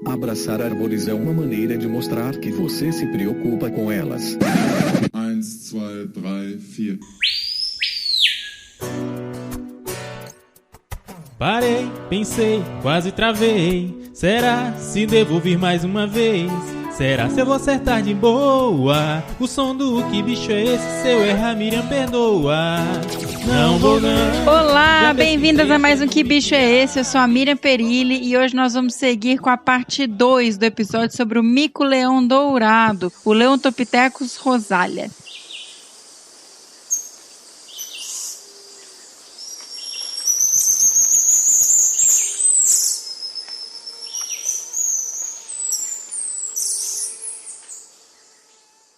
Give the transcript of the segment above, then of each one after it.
Abraçar árvores é uma maneira de mostrar que você se preocupa com elas. 1, 2, 3, 4. Parei, pensei, quase travei. Será se devo vir mais uma vez? Será se eu vou acertar de boa? O som do que bicho é esse? Se eu errar, Miriam, perdoa. Não vou não. Olá, bem-vindas a mais um Que Bicho é Esse? Eu sou a Miriam Perilli e hoje nós vamos seguir com a parte 2 do episódio sobre o mico-leão dourado, o Leontopithecus rosalia.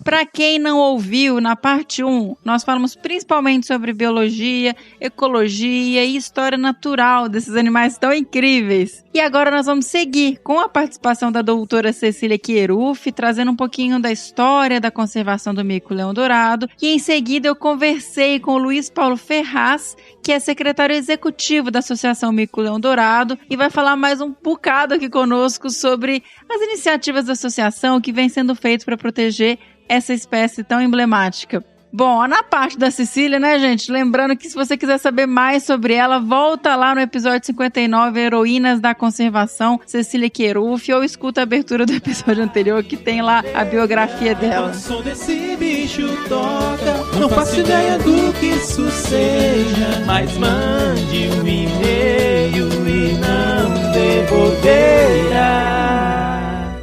Para quem não ouviu, na parte 1, nós falamos principalmente sobre biologia, ecologia e história natural desses animais tão incríveis. E agora nós vamos seguir com a participação da doutora Cecília Chieruf, trazendo um pouquinho da história da conservação do mico-leão dourado. E em seguida eu conversei com o Luiz Paulo Ferraz, que é secretário executivo da Associação Mico-leão Dourado, e vai falar mais um bocado aqui conosco sobre as iniciativas da associação que vem sendo feitas para proteger essa espécie tão emblemática. Bom, na parte da Cecília, né, gente? Lembrando que se você quiser saber mais sobre ela, volta lá no episódio 59, Heroínas da Conservação, Cecília Chieruf, ou escuta a abertura do episódio anterior, que tem lá a biografia dela. O som desse bicho toca, não faço ideia do que isso seja, mas mande um e-mail e não devolverá.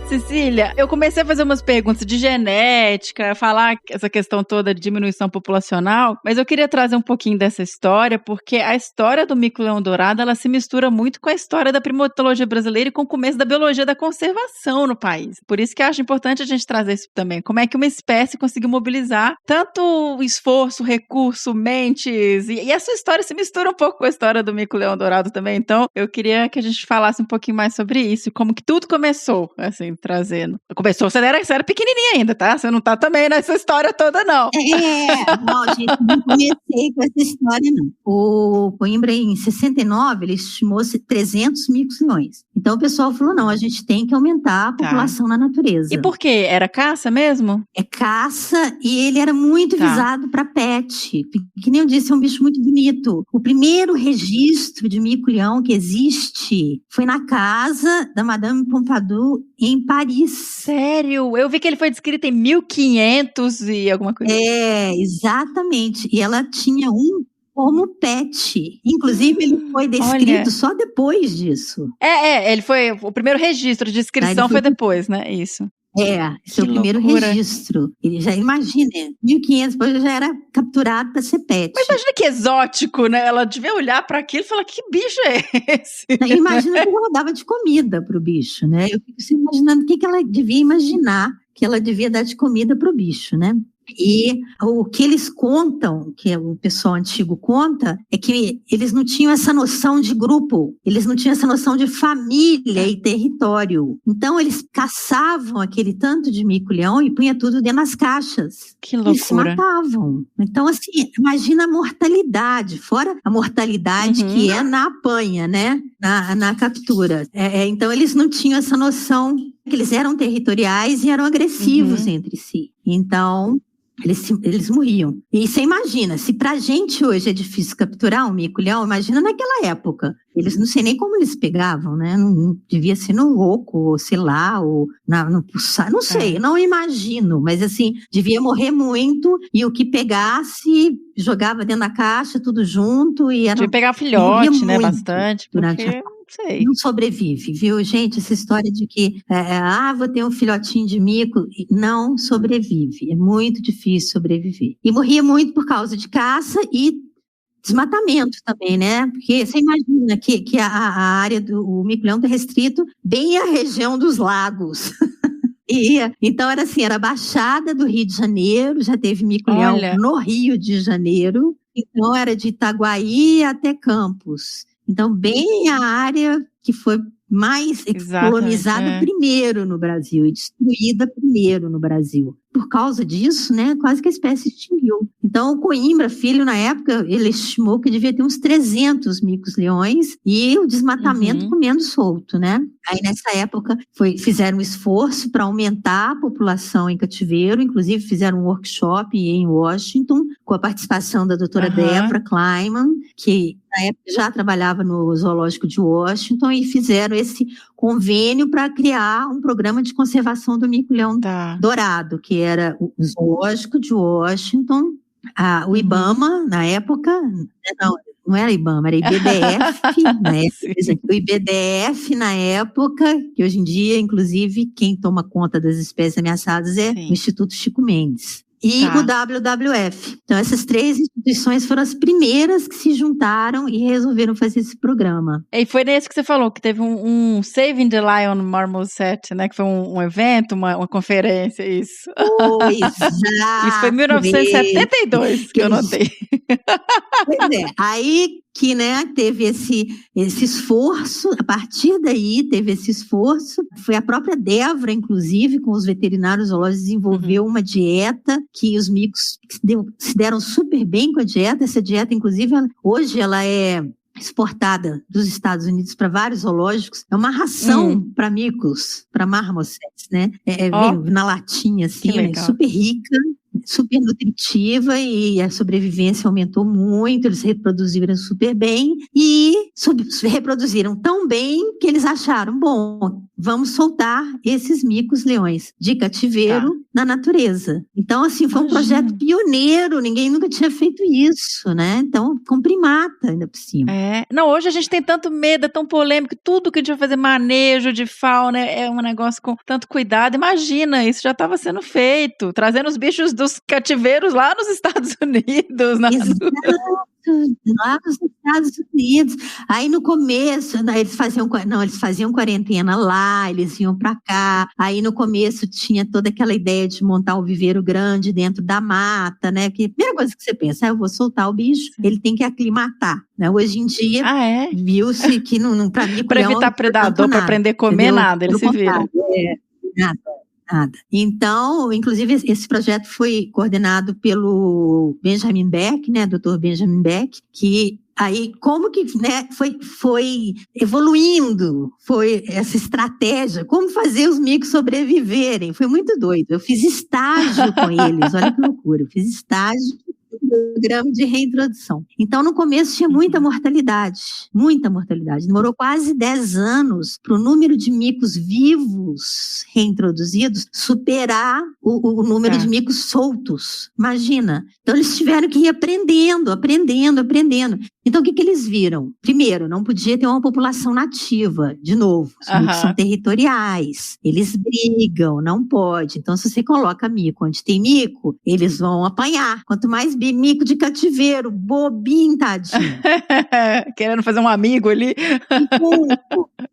Cecília, eu comecei a fazer umas perguntas de genética, falar essa questão toda de diminuição populacional, mas eu queria trazer um pouquinho dessa história, porque a história do mico-leão dourado, ela se mistura muito com a história da primatologia brasileira e com o começo da biologia da conservação no país. Por isso que eu acho importante a gente trazer isso também. Como é que uma espécie conseguiu mobilizar tanto esforço, recurso, mentes, e a sua história se mistura um pouco com a história do mico-leão dourado também. Então, eu queria que a gente falasse um pouquinho mais sobre isso, como que tudo começou, assim, trazendo. Começou, você era pequenininha ainda, tá? Você não tá também nessa história toda, não. Não, gente, não comecei com essa história, não. O Coimbra, em 69, ele estimou-se 300 micos-leões. Então, o pessoal falou, não, a gente tem que aumentar a população na natureza. E por quê? Era caça mesmo? É caça, e ele era muito visado para pet. Que nem eu disse, é um bicho muito bonito. O primeiro registro de mico-leão que existe foi na casa da Madame Pompadour, em Paris. Sério? Eu vi que ele foi descrito em 1500 e alguma coisa. Exatamente. E ela tinha um como pet. Inclusive, ele foi descrito só depois disso. Ele foi... O primeiro registro de descrição foi depois, né? Isso. Esse é o primeiro registro. Ele já, imagina, 1500, depois já era capturado para ser pet. Mas imagina que exótico, né? Ela devia olhar para aquilo e falar, que bicho é esse? Imagina que ela dava de comida pro bicho, né? Eu fico assim, imaginando o que ela devia imaginar que ela devia dar de comida pro bicho, né? E o que eles contam, que o pessoal antigo conta, é que eles não tinham essa noção de grupo, eles não tinham essa noção de família e território. Então, eles caçavam aquele tanto de mico-leão e punha tudo dentro das caixas. Que loucura. E se matavam. Então, assim, imagina a mortalidade, fora a mortalidade que é na apanha, né? Na captura. Então, eles não tinham essa noção que eles eram territoriais e eram agressivos entre si. Então, eles morriam. E você imagina, se pra gente hoje é difícil capturar um mico-leão, imagina naquela época. Eles não sei nem como eles pegavam, né? Não devia ser no oco, ou sei lá, ou no pulsar, não sei, não imagino. Mas assim, devia morrer muito e o que pegasse jogava dentro da caixa, tudo junto. E devia pegar filhote, né? Bastante. Porque... Sei. Não sobrevive, viu, gente? Essa história de que, vou ter um filhotinho de mico, não sobrevive. É muito difícil sobreviver. E morria muito por causa de caça e desmatamento também, né? Porque você imagina que a área do mico-leão está restrito bem à região dos lagos. Então era assim, era a Baixada do Rio de Janeiro, já teve mico-leão no Rio de Janeiro. Então era de Itaguaí até Campos. Então, bem a área que foi mais colonizada primeiro no Brasil e destruída primeiro no Brasil. Por causa disso, né, quase que a espécie extinguiu. Então, o Coimbra Filho, na época, ele estimou que devia ter uns 300 micos-leões e o desmatamento comendo solto, né? Aí, nessa época, fizeram um esforço para aumentar a população em cativeiro, inclusive fizeram um workshop em Washington, com a participação da doutora Deborah Kleiman, que na época já trabalhava no Zoológico de Washington, e fizeram esse convênio para criar um programa de conservação do mico-leão dourado, que era o Zoológico de Washington, o IBAMA, na época, não era IBAMA, era IBDF, na época, o IBDF na época, que hoje em dia, inclusive, quem toma conta das espécies ameaçadas é o Instituto Chico Mendes. E o WWF. Então, essas 3 instituições foram as primeiras que se juntaram e resolveram fazer esse programa. E foi nesse que você falou, que teve um Saving the Lion Marmoset, né? Que foi um evento, uma conferência, isso. Exato. Isso foi em 1972 que eu notei. Pois é. Aí que, né, teve esse esforço, a partir daí teve esse esforço, foi a própria Débora, inclusive, com os veterinários zoológicos, desenvolveu uma dieta que os micos se deram super bem com a dieta. Essa dieta, inclusive, hoje ela é exportada dos Estados Unidos para vários zoológicos. É uma ração para micos, para marmosets, né? Veio na latinha, assim, né? Super rica, super nutritiva, e a sobrevivência aumentou muito, eles reproduziram super bem e reproduziram tão bem que eles acharam, bom, vamos soltar esses micos-leões de cativeiro na natureza. Então, assim, foi um projeto pioneiro, ninguém nunca tinha feito isso, né? Então, com primata ainda por cima. Não, hoje a gente tem tanto medo, é tão polêmico, tudo que a gente vai fazer manejo de fauna é um negócio com tanto cuidado. Imagina, isso já estava sendo feito, trazendo os bichos dos cativeiros lá nos Estados Unidos. Lá nos Estados Unidos. Aí no começo, eles faziam quarentena lá, eles iam para cá. Aí no começo tinha toda aquela ideia de montar um viveiro grande dentro da mata, né? Que a primeira coisa que você pensa, eu vou soltar o bicho, ele tem que aclimatar, né? Hoje em dia, viu-se que não para mim, para evitar predador, para aprender a comer, entendeu? Nada, ele se vira. Nada. Então, inclusive, esse projeto foi coordenado pelo Benjamin Beck, né, Dr. Benjamin Beck, que aí como que, né, foi evoluindo, foi essa estratégia, como fazer os micos sobreviverem, foi muito doido. Eu fiz estágio com eles, olha que loucura, eu fiz estágio no programa de reintrodução. Então, no começo tinha muita mortalidade. Demorou quase 10 anos para o número de micos vivos reintroduzidos superar o número de micos soltos. Imagina. Então, eles tiveram que ir aprendendo. Então, o que eles viram? Primeiro, não podia ter uma população nativa, de novo. Os micos são territoriais, eles brigam, não pode. Então, se você coloca mico onde tem mico, eles vão apanhar. Quanto mais mico de cativeiro, bobinho, tadinho. Querendo fazer um amigo ali.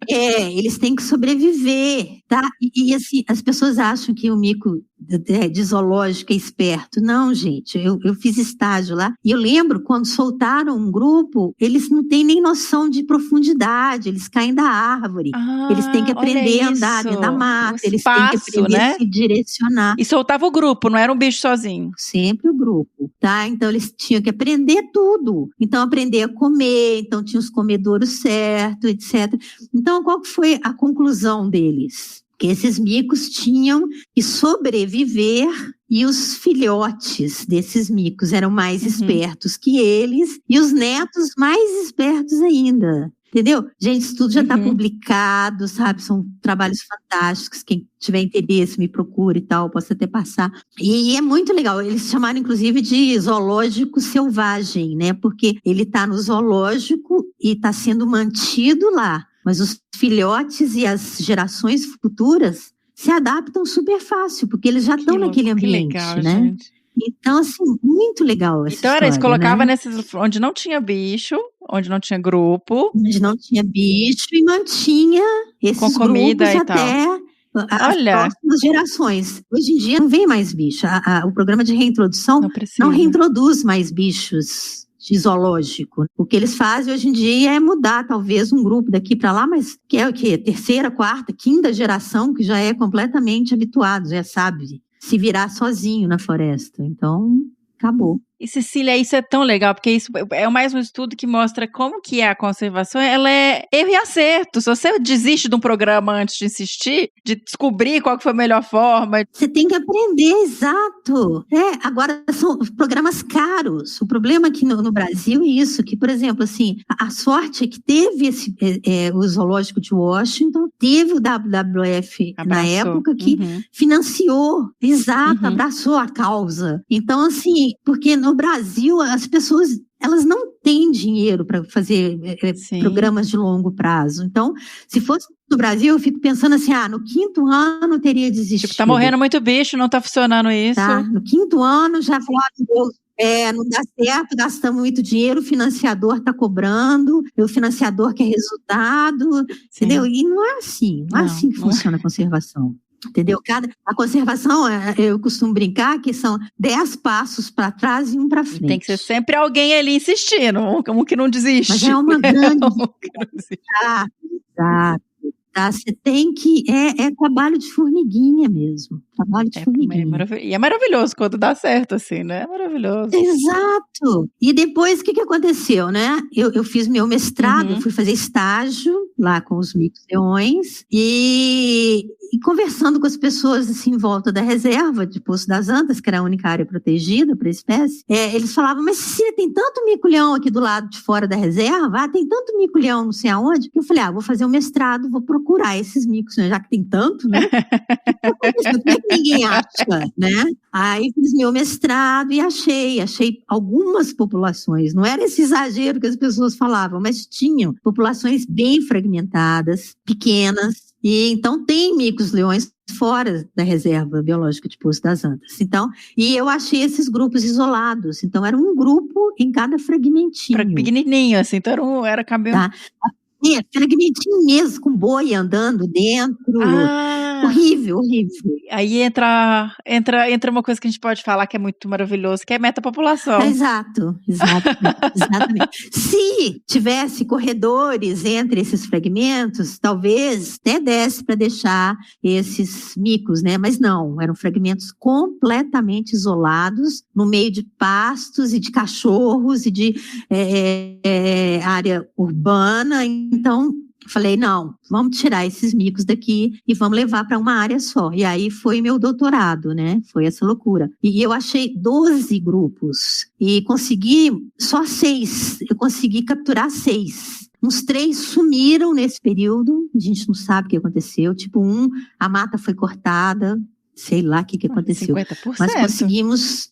Eles têm que sobreviver, tá? E assim, as pessoas acham que o mico de zoológico é esperto. Não, gente, eu fiz estágio lá, e eu lembro quando soltaram um grupo, eles não têm nem noção de profundidade, eles caem da árvore, eles têm que aprender a andar dentro da mata, eles têm que aprender a se direcionar. E soltava o grupo, não era um bicho sozinho? Sempre o grupo, tá? Então eles tinham que aprender tudo, então aprender a comer, então tinha os comedouros certos, etc. Então qual que foi a conclusão deles? Que esses micos tinham que sobreviver, e os filhotes desses micos eram mais espertos que eles, e os netos mais espertos ainda. Entendeu? Gente, isso tudo já está publicado, sabe? São trabalhos fantásticos. Quem tiver interesse, me procura e tal, posso até passar. E é muito legal. Eles chamaram, inclusive, de zoológico selvagem, né? Porque ele está no zoológico e está sendo mantido lá. Mas os filhotes e as gerações futuras se adaptam super fácil, porque eles já estão naquele ambiente, legal, né? Gente. Então, assim, muito legal essa Então, história, eles colocavam, né? nesses onde não tinha bicho, onde não tinha grupo. Onde não tinha bicho, e mantinha esses com comida grupos e até as próximas gerações. Hoje em dia não vem mais bicho. O programa de reintrodução não reintroduz mais bichos de zoológico. O que eles fazem hoje em dia é mudar talvez um grupo daqui para lá, mas que é o quê? Terceira, quarta, quinta geração, que já é completamente habituado, já sabe se virar sozinho na floresta. Então, acabou. E Cecília, isso é tão legal, porque isso é mais um estudo que mostra como que é a conservação, ela é erro e acerto. Se você desiste de um programa antes de insistir, de descobrir qual que foi a melhor forma. Você tem que aprender, exato. Agora são programas caros. O problema aqui no Brasil é isso, que, por exemplo, assim, a sorte é que teve o Zoológico de Washington, teve o WWF na época que financiou, abraçou a causa. Então, assim, porque no Brasil as pessoas, elas não têm dinheiro para fazer programas de longo prazo. Então, se fosse no Brasil, eu fico pensando assim, no 5º ano teria desistido. Tipo, tá morrendo muito bicho, não tá funcionando isso. Tá, no 5º ano já falou, não dá certo, gastamos muito dinheiro, o financiador está cobrando, o financiador quer resultado, entendeu? E não é assim, não é assim que funciona a conservação. Entendeu? A conservação, eu costumo brincar que são 10 passos para trás e um para frente. Tem que ser sempre alguém ali insistindo, como que não desiste. Mas é uma grande... Exato. Tá? Você tem que... É trabalho de formiguinha mesmo. Trabalho de formiguinha. E é maravilhoso quando dá certo, assim, né? É maravilhoso. Exato. E depois, o que aconteceu, né? Eu fiz meu mestrado, fui fazer estágio lá com os micos-leões e conversando com as pessoas assim, em volta da reserva de Poço das Antas, que era a única área protegida para a espécie, eles falavam, mas Cecília, tem tanto mico-leão aqui do lado de fora da reserva, tem tanto mico-leão não sei aonde, que eu falei, vou fazer um mestrado, vou procurar esses micos, né? Já que tem tanto, né? Como é que ninguém acha, né? Aí fiz meu mestrado e achei algumas populações, não era esse exagero que as pessoas falavam, mas tinham populações bem fragmentadas, pequenas. E então tem micos-leões fora da reserva biológica de Poço das Antas. Então, e eu achei esses grupos isolados. Então, era um grupo em cada fragmentinho. Pequenininho, assim, então era cabelo. Tá? Fragmentinho mesmo, com boi andando dentro. Horrível. Aí entra uma coisa que a gente pode falar que é muito maravilhoso, que é metapopulação. Exatamente. Se tivesse corredores entre esses fragmentos, talvez até desse para deixar esses micos, né? Mas não, eram fragmentos completamente isolados, no meio de pastos e de cachorros e de área urbana. Então, falei, não, vamos tirar esses micos daqui e vamos levar para uma área só. E aí foi meu doutorado, né? Foi essa loucura. E eu achei 12 grupos e consegui só 6. Eu consegui capturar 6. Uns 3 sumiram nesse período, a gente não sabe o que aconteceu. Tipo, a mata foi cortada, sei lá o que aconteceu. 50%. Mas conseguimos...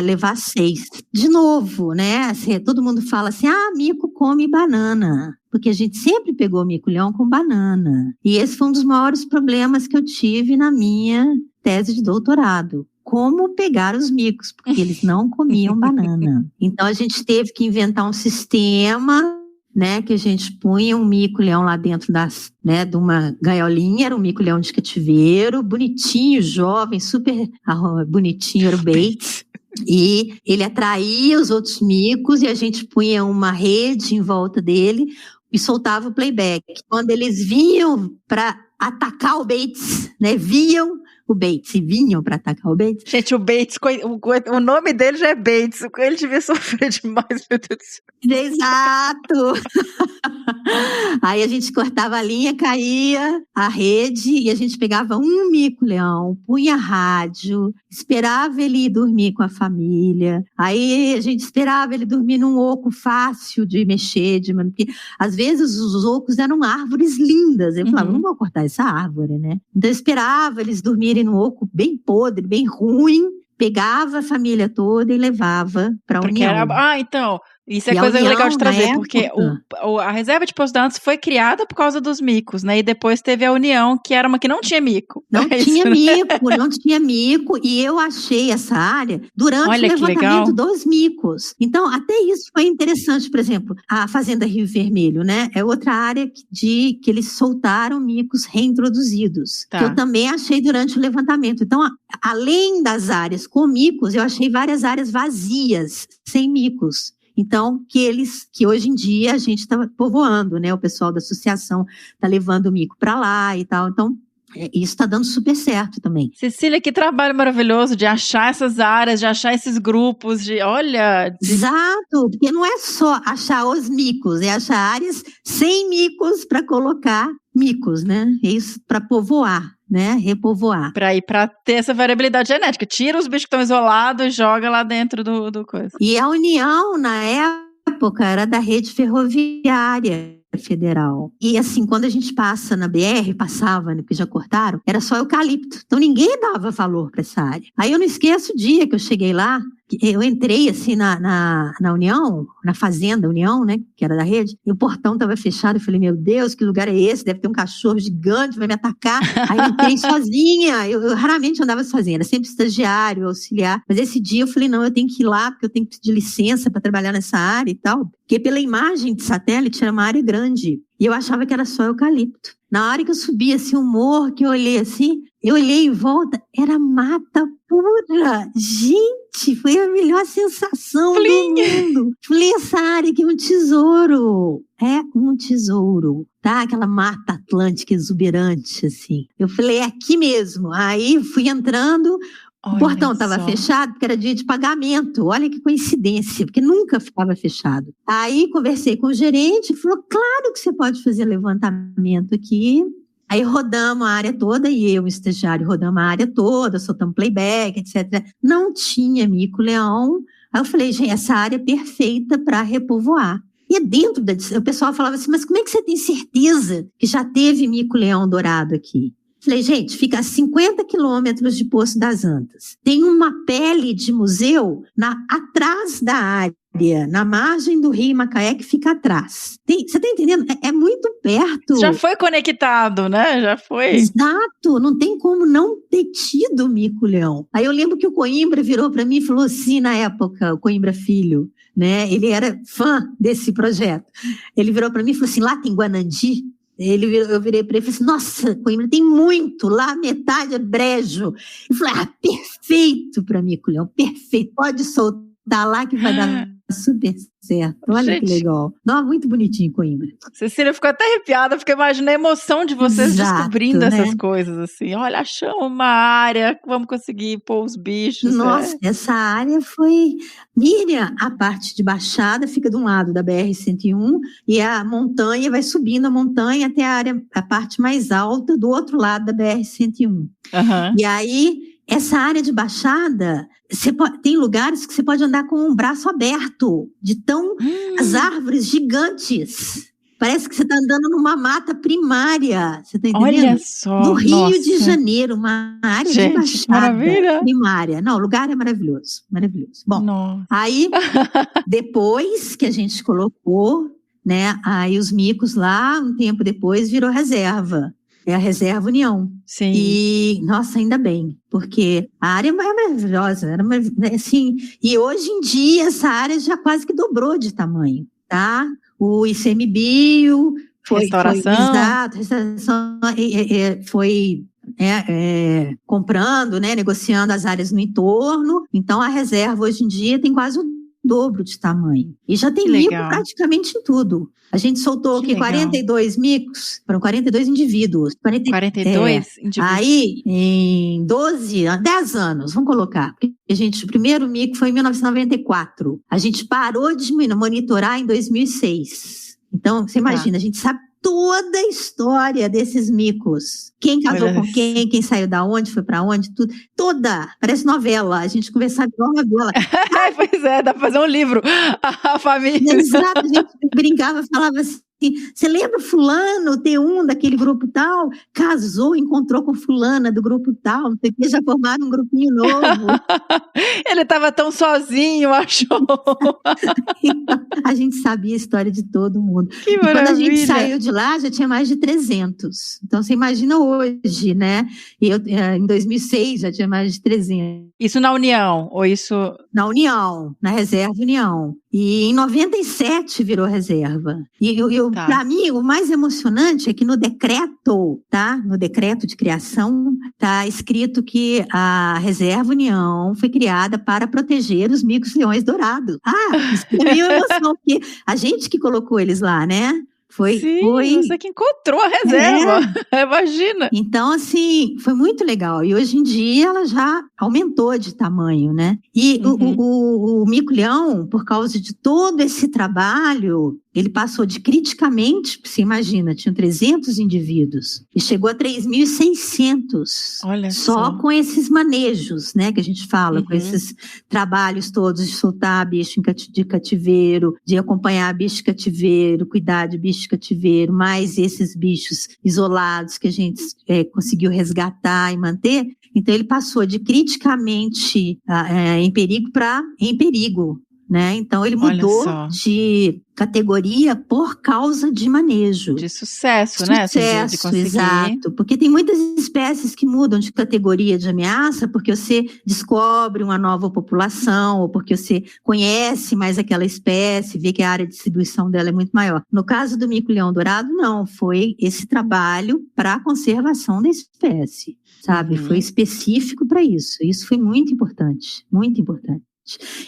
levar 6. De novo, né? Assim, todo mundo fala assim, mico come banana. Porque a gente sempre pegou mico-leão com banana. E esse foi um dos maiores problemas que eu tive na minha tese de doutorado. Como pegar os micos, porque eles não comiam banana. Então a gente teve que inventar um sistema, né, que a gente punha um mico-leão lá dentro de uma gaiolinha, era um mico-leão de cativeiro, bonitinho, jovem, super bonitinho, era o Bates. E ele atraía os outros micos e a gente punha uma rede em volta dele e soltava o playback. Quando eles vinham para atacar o Bates, né, viam o Bates e vinham para atacar o Bates. Gente, o Bates, o nome dele já é Bates, ele devia sofrer demais, meu Deus do céu. Exato! Aí a gente cortava a linha, caía a rede e a gente pegava um mico-leão, punha rádio, esperava ele ir dormir com a família. Aí a gente esperava ele dormir num oco fácil de mexer, porque às vezes os ocos eram árvores lindas. Eu falava, não vou cortar essa árvore, né? Então eu esperava eles dormirem num oco bem podre, bem ruim, pegava a família toda e levava para a União. Então... Isso é coisa legal de trazer, porque a reserva de Poço das Antas foi criada por causa dos micos, né? E depois teve a União, que era uma que não tinha mico. Não tinha mico, e eu achei essa área durante o levantamento dos micos. Então, até isso foi interessante, por exemplo, a Fazenda Rio Vermelho, né? É outra área que eles soltaram micos reintroduzidos, que eu também achei durante o levantamento. Então, além das áreas com micos, eu achei várias áreas vazias, sem micos. Então, que hoje em dia a gente está povoando, né? O pessoal da associação está levando o mico para lá e tal. Então, Isso está dando super certo também. Cecília, que trabalho maravilhoso de achar essas áreas, de achar esses grupos, Exato, porque não é só achar os micos, é achar áreas sem micos para colocar micos, né? Isso para povoar, né? Repovoar. Para ter essa variabilidade genética. Tira os bichos que estão isolados e joga lá dentro do coisa. E a União, na época, era da rede ferroviária federal. E assim, quando a gente passa na BR, passava, né, porque já cortaram, era só eucalipto. Então ninguém dava valor para essa área. Aí eu não esqueço o dia que eu cheguei lá, eu entrei assim na União, na Fazenda União, né, que era da rede, e o portão estava fechado. Eu falei, meu Deus, que lugar é esse? Deve ter um cachorro gigante, vai me atacar. Aí eu entrei sozinha. Eu raramente andava sozinha, era sempre estagiário, auxiliar. Mas esse dia eu falei, não, eu tenho que ir lá, porque eu tenho que pedir licença para trabalhar nessa área e tal. Porque pela imagem de satélite era uma área grande. E eu achava que era só eucalipto. Na hora que eu subi assim, o morro, que eu olhei assim, eu olhei em volta, era mata pura. Gente, foi a melhor sensação do mundo. Falei, essa área aqui é um tesouro. É um tesouro, tá? Aquela mata atlântica exuberante, assim. Eu falei, é aqui mesmo. Aí fui entrando, o portão estava fechado porque era dia de pagamento. Olha que coincidência, porque nunca ficava fechado. Aí conversei com o gerente, ele falou, claro que você pode fazer levantamento aqui. Aí rodamos a área toda, e eu, o estagiário, rodamos a área toda, soltamos playback, etc. Não tinha mico-leão. Aí eu falei, gente, essa área é perfeita para repovoar. E dentro o pessoal falava assim, mas como é que você tem certeza que já teve mico-leão dourado aqui? Falei, gente, fica a 50 quilômetros de Poço das Antas. Tem uma pele de museu atrás da área, na margem do Rio Macaé, que fica atrás. Você está entendendo? É muito perto. Já foi conectado, né? Já foi. Exato, não tem como não ter tido mico-leão. Aí eu lembro que o Coimbra virou para mim e falou assim, na época, o Coimbra Filho, né? Ele era fã desse projeto. Ele virou para mim e falou assim, lá tem Guanandi? Eu virei para ele e falei assim, nossa, Coimbra tem muito, lá metade é brejo. Eu falei, perfeito para mico-leão, perfeito, pode soltar lá que vai dar super certo. Olha, gente, que legal. Não, muito bonitinho Coimbra. Cecília ficou até arrepiada, porque imagina a emoção de vocês descobrindo, né, essas coisas assim. Olha, achamos uma área, vamos conseguir pôr os bichos. Nossa, essa área foi... Miriam, a parte de baixada fica de um lado da BR-101 e a montanha vai subindo a montanha até a parte mais alta do outro lado da BR-101. Uhum. E aí, essa área de baixada... tem lugares que você pode andar com um braço aberto, as árvores gigantes. Parece que você está andando numa mata primária. Você está entendendo? Olha só. No Rio de Janeiro, uma área de baixada primária. Não, o lugar é maravilhoso, maravilhoso. Bom, aí depois que a gente colocou, né, aí os micos lá, um tempo depois virou reserva. É a Reserva União. Sim. E, nossa, ainda bem, porque a área é maravilhosa, assim, e hoje em dia essa área já quase que dobrou de tamanho, tá? O ICMBio foi comprando, né, negociando as áreas no entorno, então a reserva hoje em dia tem quase o dobro de tamanho. E já tem mico praticamente em tudo. A gente soltou aqui 42 micos, foram 42 indivíduos. 42 indivíduos. Aí, em 10 anos, vamos colocar. O primeiro mico foi em 1994. A gente parou de monitorar em 2006. Então, você imagina, a gente sabe toda a história desses micos. Quem casou com quem saiu da onde, foi pra onde, tudo. Toda. Parece novela. A gente conversava igual novela. Pois é, dá pra fazer um livro. A família. Exato, a gente brincava, falava assim, você lembra fulano, o T1 daquele grupo tal, casou, encontrou com fulana do grupo tal, não sei o que, já formaram um grupinho novo. Ele estava tão sozinho, achou. A gente sabia a história de todo mundo. Que maravilha. E quando a gente saiu de lá, já tinha mais de 300. Então, você imagina hoje, né? E eu, em 2006, já tinha mais de 300. Isso na União? Ou isso... Na União, na Reserva União. E em 97 virou reserva. E para mim, o mais emocionante é que no decreto, tá? No decreto de criação, tá escrito que a Reserva União foi criada para proteger os micos-leões dourados. Isso é minha emoção, porque a gente que colocou eles lá, né? Sim, você que encontrou a reserva. Imagina. Então, assim, foi muito legal. E hoje em dia ela já aumentou de tamanho, né? E o mico-leão, por causa de todo esse trabalho, ele passou de criticamente, você imagina, tinham 300 indivíduos, e chegou a 3.600. Olha só com esses manejos, né, que a gente fala, com esses trabalhos todos de soltar bicho de cativeiro, de acompanhar bicho de cativeiro, cuidar de bicho de cativeiro, mais esses bichos isolados que a gente conseguiu resgatar e manter. Então, ele passou de criticamente em perigo para em perigo, né? Então, ele mudou de categoria por causa de manejo. De sucesso, né? Sucesso, de conseguir. Exato. Porque tem muitas espécies que mudam de categoria de ameaça porque você descobre uma nova população ou porque você conhece mais aquela espécie, vê que a área de distribuição dela é muito maior. No caso do mico-leão dourado, não. Foi esse trabalho para a conservação da espécie, sabe? Foi específico para isso. Isso foi muito importante, muito importante.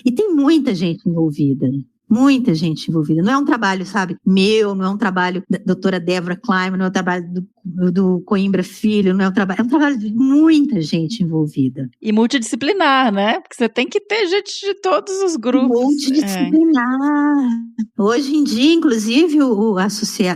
E tem muita gente envolvida. Muita gente envolvida. Não é um trabalho, sabe, meu, não é um trabalho da doutora Débora Kleiman, não é um trabalho do Coimbra Filho, não é um trabalho de muita gente envolvida. E multidisciplinar, né? Porque você tem que ter gente de todos os grupos. Multidisciplinar. Hoje em dia, inclusive,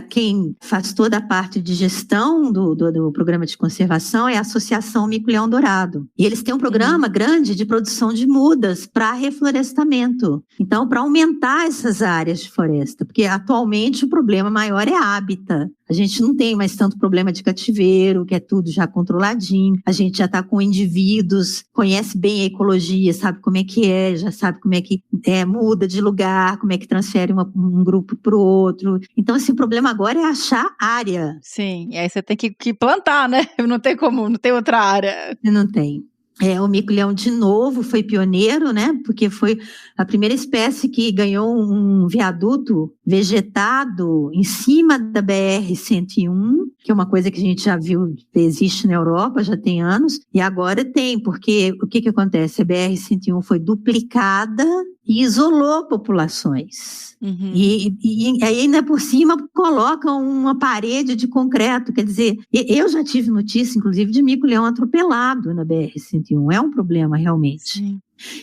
quem faz toda a parte de gestão do programa de conservação é a Associação Mico-Leão Dourado. E eles têm um programa grande de produção de mudas para reflorestamento. Então, para aumentar essas áreas de floresta, porque atualmente o problema maior é hábitat. A gente não tem mais tanto problema de cativeiro, que é tudo já controladinho. A gente já está com indivíduos, conhece bem a ecologia, sabe como é que é, já sabe como é que muda de lugar, como é que transfere um grupo para o outro. Então, assim, o problema agora é achar área. Sim, e aí você tem que plantar, né? Não tem como, não tem outra área. Não tem. O mico-leão, de novo, foi pioneiro, né? Porque foi a primeira espécie que ganhou um viaduto vegetado em cima da BR-101, que é uma coisa que a gente já viu, existe na Europa, já tem anos, e agora tem, porque o que acontece? A BR-101 foi duplicada e isolou populações. E ainda por cima colocam uma parede de concreto. Quer dizer, eu já tive notícia, inclusive, de mico-leão atropelado na BR-101. É um problema, realmente. Sim.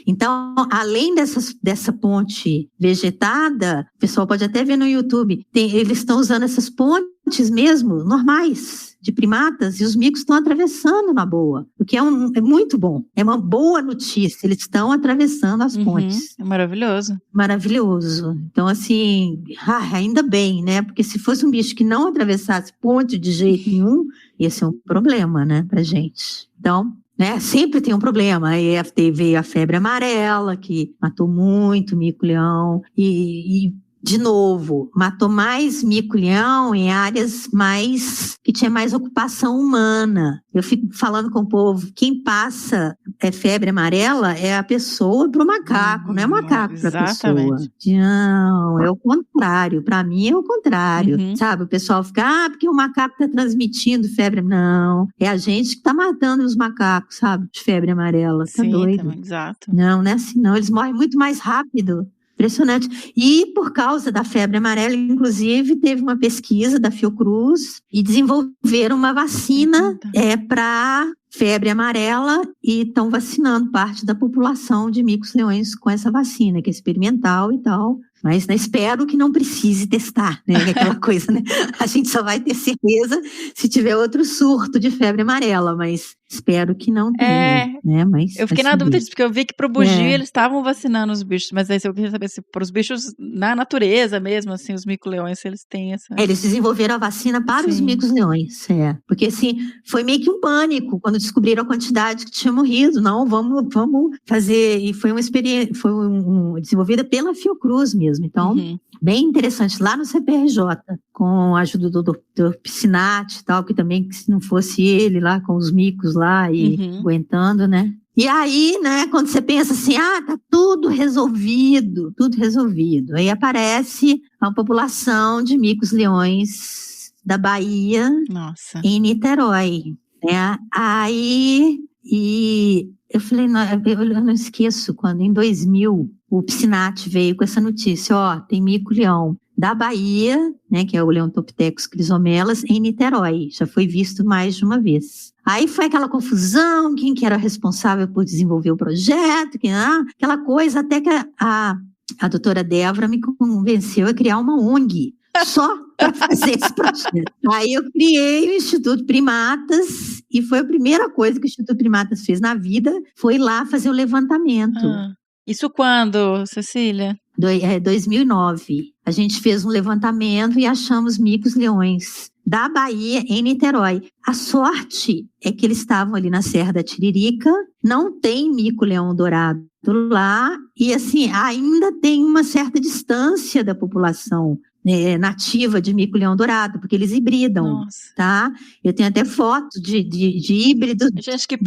Então, além dessa ponte vegetada, o pessoal pode até ver no YouTube, eles estão usando essas pontes mesmo, normais, de primatas, e os micos estão atravessando na boa, o que é muito bom, é uma boa notícia, eles estão atravessando as pontes. É maravilhoso. Maravilhoso. Então, assim, ainda bem, né? Porque se fosse um bicho que não atravessasse ponte de jeito nenhum, ia ser um problema, né, pra gente. Então, sempre tem um problema. Aí veio a febre amarela, que matou muito mico-leão, e de novo, matou mais mico-leão em áreas que tinha mais ocupação humana. Eu fico falando com o povo, quem passa febre amarela é a pessoa para o macaco, não é o macaco para a pessoa. Não, é o contrário. Para mim é o contrário, sabe? O pessoal fica, porque o macaco está transmitindo febre. Não, é a gente que está matando os macacos, sabe? De febre amarela, tá doido? Também, exato. Não é assim não, eles morrem muito mais rápido. Impressionante. E por causa da febre amarela, inclusive, teve uma pesquisa da Fiocruz e desenvolveram uma vacina para febre amarela e estão vacinando parte da população de micos-leões com essa vacina, que é experimental e tal. Mas espero que não precise testar, né? Aquela coisa, né? A gente só vai ter certeza se tiver outro surto de febre amarela, mas espero que não tenha, né? Mas eu fiquei na dúvida disso, porque eu vi que pro bugio eles estavam vacinando os bichos, mas aí eu queria saber se para os bichos na natureza mesmo, assim, os mico-leões, se eles têm essa... Eles desenvolveram a vacina para os micos-leões, porque assim, foi meio que um pânico quando descobriram a quantidade que tinha morrido. Não, vamos fazer, e foi uma experiência, desenvolvida pela Fiocruz mesmo. Então, bem interessante, lá no CPRJ, com a ajuda do Dr. Piscinati e tal, que também, se não fosse ele lá com os micos lá e aguentando, né? E aí, né, quando você pensa assim, tá tudo resolvido. Aí aparece a população de micos-leões da Bahia, em Niterói, né? Aí, e eu falei, eu não esqueço, quando em 2000 o Piscinati veio com essa notícia, tem mico-leão da Bahia, né, que é o Leontopithecus crisomelas, em Niterói. Já foi visto mais de uma vez. Aí foi aquela confusão, quem que era responsável por desenvolver o projeto, aquela coisa, até que a doutora Débora me convenceu a criar uma ONG só para fazer esse projeto. Aí eu criei o Instituto Primatas e foi a primeira coisa que o Instituto Primatas fez na vida, foi lá fazer o levantamento. Isso quando, Cecília? 2009. A gente fez um levantamento e achamos micos-leões da Bahia em Niterói. A sorte é que eles estavam ali na Serra da Tiririca, não tem mico-leão dourado lá, e assim, ainda tem uma certa distância da população nativa de mico-leão dourado, porque eles hibridam. Nossa. Tá? Eu tenho até fotos de híbridos. Gente, que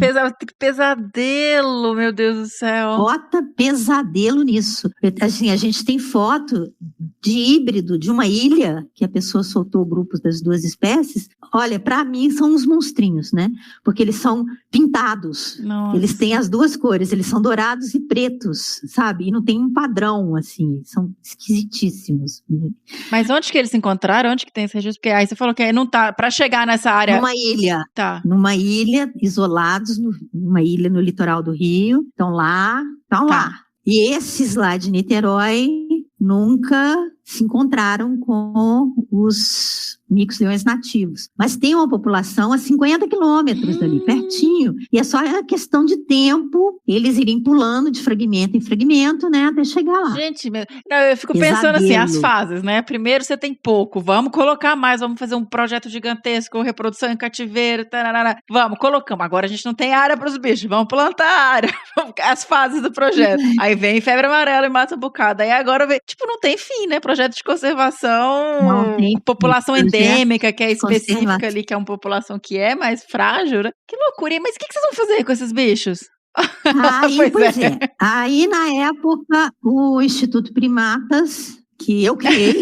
pesadelo, meu Deus do céu. Bota pesadelo nisso. Assim, a gente tem foto de híbrido de uma ilha, que a pessoa soltou grupos das duas espécies. Olha, para mim são uns monstrinhos, né? Porque eles são pintados. Nossa. Eles têm as duas cores, eles são dourados e pretos, sabe? E não tem um padrão, assim, são esquisitíssimos. Mas onde que eles se encontraram? Onde que tem esse registro? Porque aí você falou que não tá, pra chegar nessa área... Numa ilha. Tá. Numa ilha, isolados, numa ilha no litoral do Rio. Estão lá. E esses lá de Niterói nunca se encontraram com os micos-leões nativos. Mas tem uma população a 50 quilômetros dali, pertinho. E é só a questão de tempo, eles irem pulando de fragmento em fragmento, né, até chegar lá. Gente, eu fico pensando assim, as fases, né? Primeiro você tem pouco, vamos colocar mais, vamos fazer um projeto gigantesco, reprodução em cativeiro, tararara. Vamos, colocamos. Agora a gente não tem área para os bichos, vamos plantar a área. As fases do projeto. Aí vem febre amarela e mata um bocado. Aí agora vem, não tem fim, né? Projeto de conservação, população endêmica, que é específica ali, que é uma população que é mais frágil, né? Que loucura. Mas o que vocês vão fazer com esses bichos? Pois é. Aí, na época, o Instituto Primatas, que eu criei.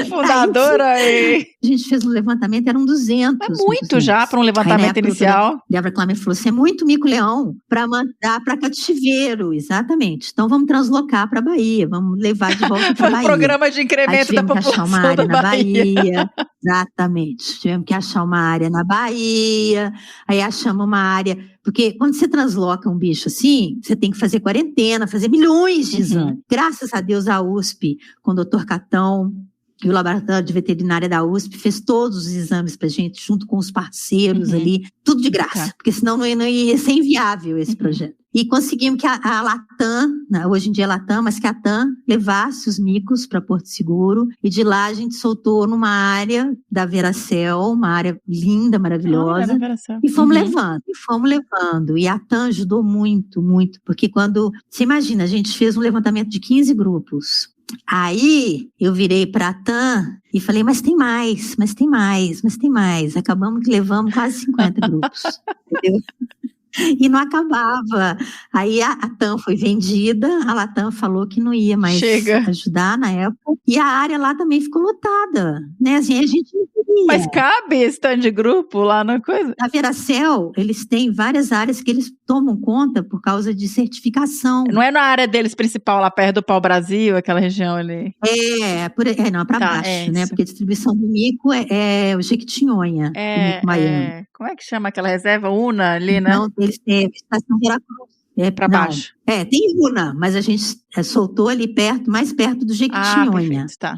Fundadora aí. A gente fez um levantamento, eram 200. É muito já para um levantamento inicial. Débora Kleiman falou assim, é muito mico-leão para mandar para cativeiro, exatamente. Então vamos translocar para a Bahia, vamos levar de volta para a Bahia. Foi um programa de incremento da população achar uma área da na Bahia. Exatamente. Tivemos que achar uma área na Bahia, aí achamos uma área... Porque quando você transloca um bicho assim, você tem que fazer quarentena, fazer milhões de exames. Graças a Deus, a USP, com o Dr. Catão e o Laboratório de Veterinária da USP, fez todos os exames pra gente, junto com os parceiros ali, tudo de graça, porque senão não ia ser inviável esse projeto. E conseguimos que a Latam, hoje em dia é Latam, mas que a TAM levasse os micos para Porto Seguro, e de lá a gente soltou numa área da Veracel, uma área linda, maravilhosa, e fomos levando, e a TAM ajudou muito, muito, porque quando, você imagina, a gente fez um levantamento de 15 grupos, aí eu virei para a TAM e falei, mas tem mais, acabamos que levamos quase 50 grupos, entendeu? E não acabava. Aí a TAM foi vendida, a Latam falou que não ia mais ajudar na época, e a área lá também ficou lotada, né? Assim, a gente não queria. Mas cabe esse tanto de grupo lá na coisa? Na Veracel, eles têm várias áreas que eles tomam conta por causa de certificação. Não é na área deles principal, lá perto do Pau-Brasil, aquela região ali? Não, para baixo, né? Porque a distribuição do mico é o Jequitinhonha, o mico baiano. Como é que chama aquela reserva? Una ali, né? Não, eles têm a Estação Veracruz. Para baixo. Tem Una, mas a gente soltou ali mais perto do Jequitinhonha. Tá.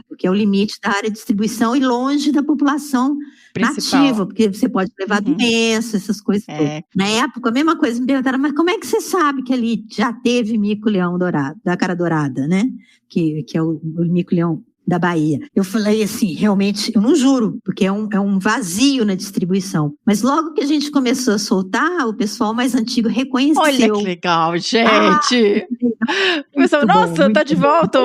Porque é o limite da área de distribuição e longe da população principal. Nativa, porque você pode levar doença, essas coisas todas. Na época, a mesma coisa, me perguntaram, mas como é que você sabe que ali já teve mico-leão dourado, da cara dourada, né? Que é o mico-leão da Bahia. Eu falei assim, realmente, eu não juro, porque é um vazio na distribuição. Mas logo que a gente começou a soltar, o pessoal mais antigo reconheceu. Olha que legal, gente! Pessoal, nossa, tá de volta!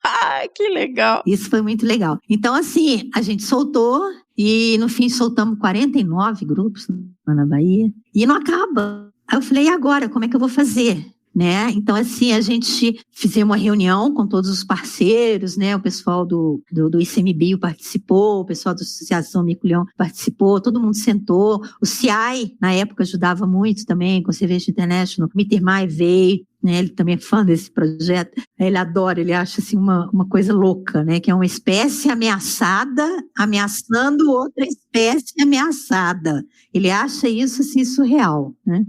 Ai, que legal! Isso foi muito legal. Então, assim, a gente soltou e, no fim, soltamos 49 grupos lá na Bahia. E não acaba. Aí eu falei, e agora? Como é que eu vou fazer? Né? Então, assim, a gente fizemos uma reunião com todos os parceiros, né? O pessoal do ICMBio participou, o pessoal da Associação Mico-Leão participou, todo mundo sentou. O CIAI, na época, ajudava muito também, Conservation International. O Mittermeier veio, né? Ele também é fã desse projeto. Ele adora, ele acha assim uma coisa louca, né? Que é uma espécie ameaçada ameaçando outra espécie ameaçada. Ele acha isso assim surreal, né?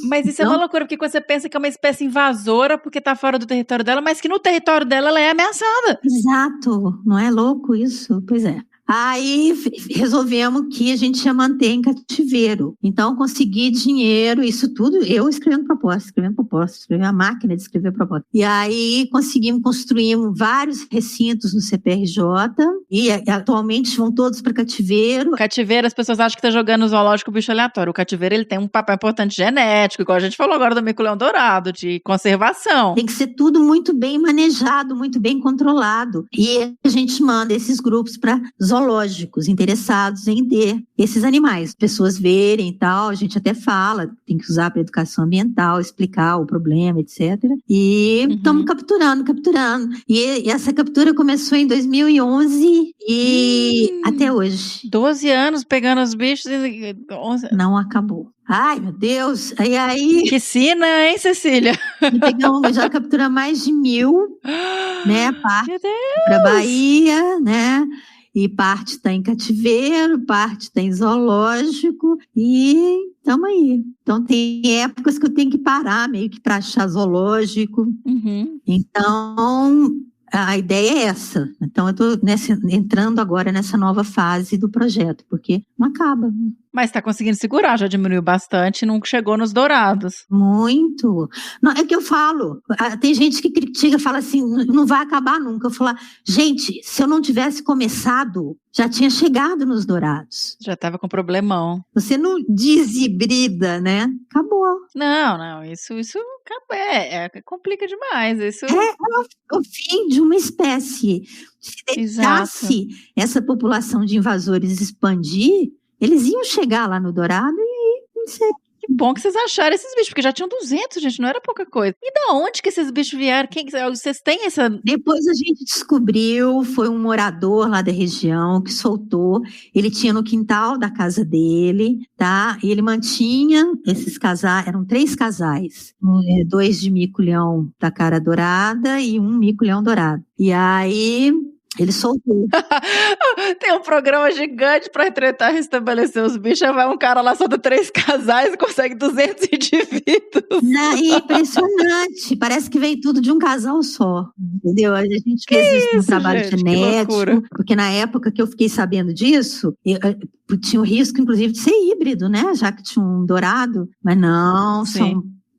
Mas isso é uma loucura, porque você pensa que é uma espécie invasora porque tá fora do território dela, mas que no território dela ela é ameaçada. Exato, não é louco isso? Pois é. Aí resolvemos que a gente ia manter em cativeiro. Então, consegui dinheiro, isso tudo, eu escrevendo proposta, escrevendo a máquina de escrever proposta. E aí construímos vários recintos no CPRJ e atualmente vão todos para cativeiro. Cativeiro, as pessoas acham que tá jogando no zoológico bicho aleatório. O cativeiro, ele tem um papel importante genético, igual a gente falou agora do mico-leão dourado, de conservação. Tem que ser tudo muito bem manejado, muito bem controlado. E a gente manda esses grupos para zoológicos interessados em ter esses animais. Pessoas verem e tal, a gente até fala, tem que usar para educação ambiental, explicar o problema, etc. E estamos capturando. E essa captura começou em 2011 e até hoje. 12 anos pegando os bichos e 11... Não acabou. Ai, meu Deus. Aí... Que sina, hein, Cecília? Já capturamos mais de 1.000, né? Parte para Bahia, né? E parte está em cativeiro, parte está em zoológico, e estamos aí. Então, tem épocas que eu tenho que parar meio que para achar zoológico. Então, a ideia é essa. Então, eu estou entrando agora nessa nova fase do projeto, porque não acaba. Mas está conseguindo segurar, já diminuiu bastante e não chegou nos dourados. Muito. Não, é que eu falo, tem gente que critica, fala assim, não vai acabar nunca. Eu falo, gente, se eu não tivesse começado, já tinha chegado nos dourados. Já estava com problemão. Você não deshibrida, né? Acabou. Não, isso complica demais. Isso... É o fim de uma espécie. Se deixasse essa população de invasores expandir, eles iam chegar lá no dourado e não sei. Que bom que vocês acharam esses bichos, porque já tinham 200, gente, não era pouca coisa. E da onde que esses bichos vieram? Vocês têm essa... Depois a gente descobriu, foi um morador lá da região que soltou. Ele tinha no quintal da casa dele, tá? E ele mantinha esses casais, eram 3 casais. 2 de mico-leão da cara dourada e 1 mico-leão dourado. E aí... ele soltou. Tem um programa gigante pra tentar restabelecer os bichos. Vai um cara lá, solta 3 casais e consegue 200 indivíduos. É impressionante. Parece que veio tudo de um casal só. Entendeu? A gente fez isso no trabalho genético. Porque na época que eu fiquei sabendo disso, tinha o risco, inclusive, de ser híbrido, né? Já que tinha um dourado. Mas não,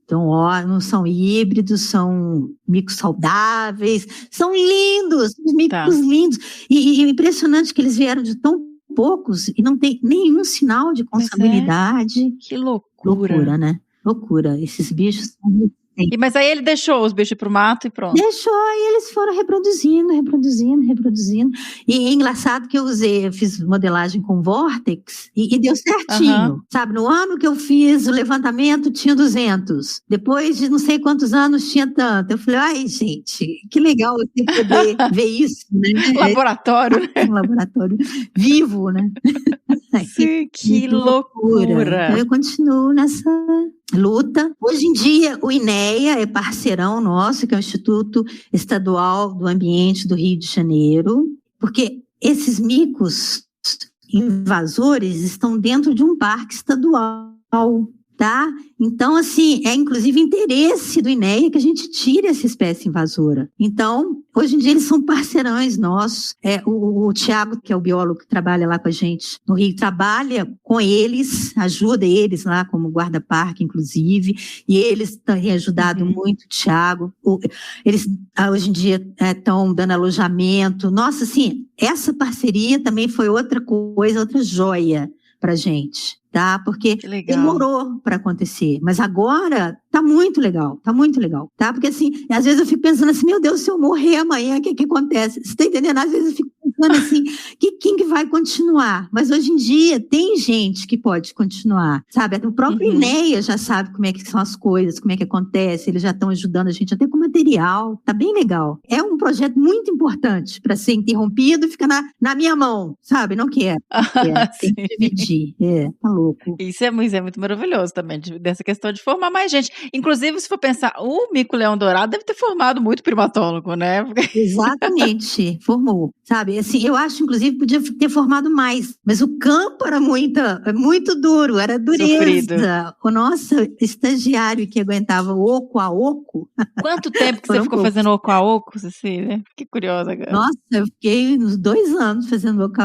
Então, não são híbridos, são micos saudáveis, são lindos, micos lindos. E impressionante que eles vieram de tão poucos e não tem nenhum sinal de consanguinidade. Que loucura. Loucura, né? Loucura. Esses bichos são... Mas aí ele deixou os bichos pro mato e pronto. Deixou, e eles foram reproduzindo. E é engraçado que eu fiz modelagem com Vortex e deu certinho. Sabe, no ano que eu fiz o levantamento tinha 200. Depois de não sei quantos anos tinha tanto. Eu falei, ai, gente, que legal você poder ver isso, né? Laboratório, né? Um laboratório vivo, né? Sim, que loucura. Então eu continuo nessa luta. Hoje em dia, o INEA é parceirão nosso, que é o Instituto Estadual do Ambiente do Rio de Janeiro, porque esses micos invasores estão dentro de um parque estadual, tá? Então, assim, é inclusive interesse do INEA que a gente tire essa espécie invasora. Então, hoje em dia eles são parceirões nossos. O Tiago, que é o biólogo que trabalha lá com a gente no Rio, trabalha com eles, ajuda eles lá como guarda-parque, inclusive, e eles têm ajudado muito o Tiago. Eles, hoje em dia, estão dando alojamento. Nossa, assim, essa parceria também foi outra coisa, outra joia pra gente, tá? Porque demorou para acontecer, mas agora tá muito legal, tá? Porque assim, às vezes eu fico pensando assim, meu Deus, se eu morrer amanhã, o que acontece? Você tá entendendo? Às vezes eu fico pensando assim, quem que vai continuar? Mas hoje em dia tem gente que pode continuar, sabe? Até o próprio INEA já sabe como é que são as coisas, como é que acontece, eles já estão ajudando a gente até com material, tá bem legal. É um projeto muito importante para ser interrompido e ficar na minha mão, sabe? Não quero. Tem que dividir. Tá louco. Isso é muito maravilhoso também, dessa questão de formar mais gente. Inclusive, se for pensar, o Mico-Leão Dourado deve ter formado muito primatólogo, né? Exatamente, formou, sabe? Assim, eu acho, inclusive, podia ter formado mais, mas o campo era muito duro, era dureza. Sofrido. O nosso estagiário que aguentava oco a oco. Quanto tempo que você ficou fazendo oco a oco, Cecília? Fiquei curiosa agora. Nossa, eu fiquei uns 2 anos fazendo oco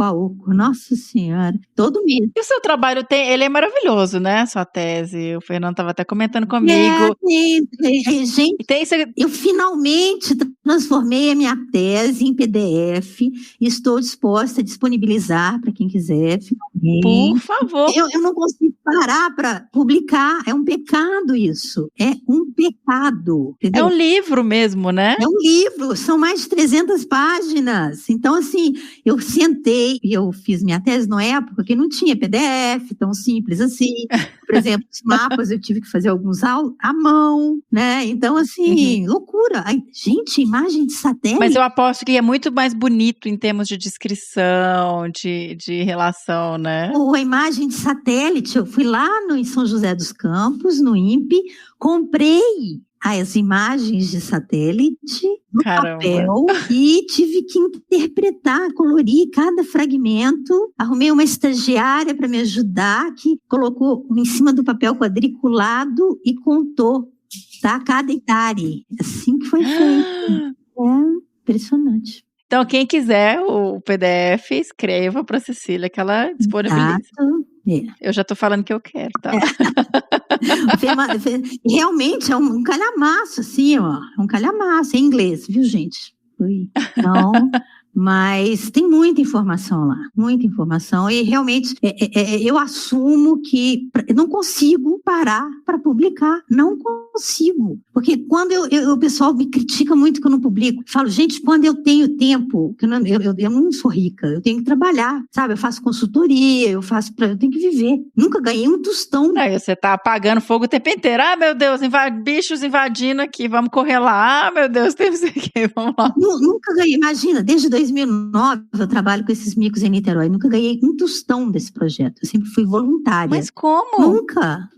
a oco. Nossa Senhora, todo mês. E o seu trabalho ele é maravilhoso, né? Sua tese, o Fernando estava até comentando comigo. Gente, eu finalmente transformei a minha tese em PDF e estou disposta a disponibilizar para quem quiser. Finalmente. Por favor. Eu não consigo parar para publicar, é um pecado isso, é um pecado. Entendeu? É um livro mesmo, né? É um livro, são mais de 300 páginas. Então, assim, eu sentei e eu fiz minha tese na época que não tinha PDF tão simples assim. Por exemplo, os mapas eu tive que fazer alguns à mão, né? Então, assim, loucura. Gente, imagem de satélite. Mas eu aposto que é muito mais bonito em termos de descrição, de relação, né? A imagem de satélite, eu fui lá em São José dos Campos, no INPE, comprei as imagens de satélite no papel e tive que interpretar, colorir cada fragmento. Arrumei uma estagiária para me ajudar, que colocou em cima do papel quadriculado e contou, tá? Cada hectare. Assim que foi feito. É impressionante. Então, quem quiser o PDF, escreva para Cecília que ela disponibiliza. Eu já tô falando que eu quero, tá? Realmente é um calhamaço, assim, ó. É um calhamaço, em inglês, viu, gente? Então, mas tem muita informação lá, muita informação. E realmente eu assumo que eu não consigo parar para publicar, não consigo. Porque quando o pessoal me critica muito que eu não publico, falo, gente, quando eu tenho tempo, que eu não sou rica, eu tenho que trabalhar, sabe? Eu faço consultoria, eu tenho que viver. Nunca ganhei um tostão. Aí você tá apagando fogo o tempo inteiro. Ah, meu Deus, bichos invadindo aqui, vamos correr lá. Ah, meu Deus, temos aqui, vamos lá. Nunca ganhei, imagina, desde 2009 eu trabalho com esses micos em Niterói, nunca ganhei um tostão desse projeto, eu sempre fui voluntária. Mas como? Nunca.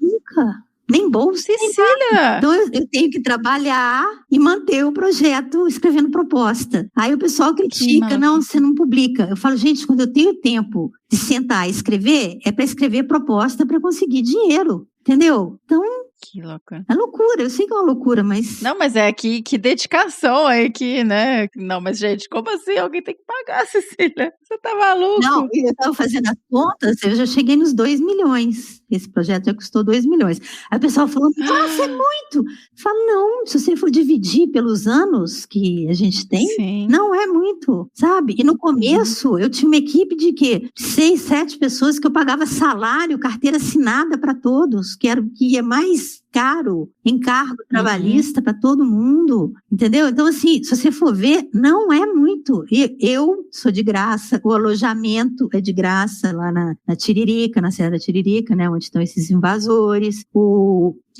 Nem bolsa. Cecília! Então eu tenho que trabalhar e manter o projeto escrevendo proposta. Aí o pessoal critica, não, você não publica. Eu falo, gente, quando eu tenho tempo de sentar e escrever, é para escrever proposta para conseguir dinheiro, entendeu? Então, que loucura. É loucura, eu sei que é uma loucura, mas... Não, mas é que dedicação aí que, né? Não, mas gente, como assim? Alguém tem que pagar, Cecília. Você tá maluco? Não, eu tava fazendo as contas, eu já cheguei nos 2 milhões. Esse projeto já custou 2 milhões. Aí o pessoal falou, nossa, é muito! Eu falo, não, se você for dividir pelos anos que a gente tem, sim, não é muito, sabe? E no começo, eu tinha uma equipe de 6, 7 pessoas que eu pagava salário, carteira assinada para todos, que ia mais caro, encargo trabalhista para todo mundo, entendeu? Então, assim, se você for ver, não é muito. Eu sou de graça, o alojamento é de graça lá na Tiririca, na Serra da Tiririca, né, onde estão esses invasores,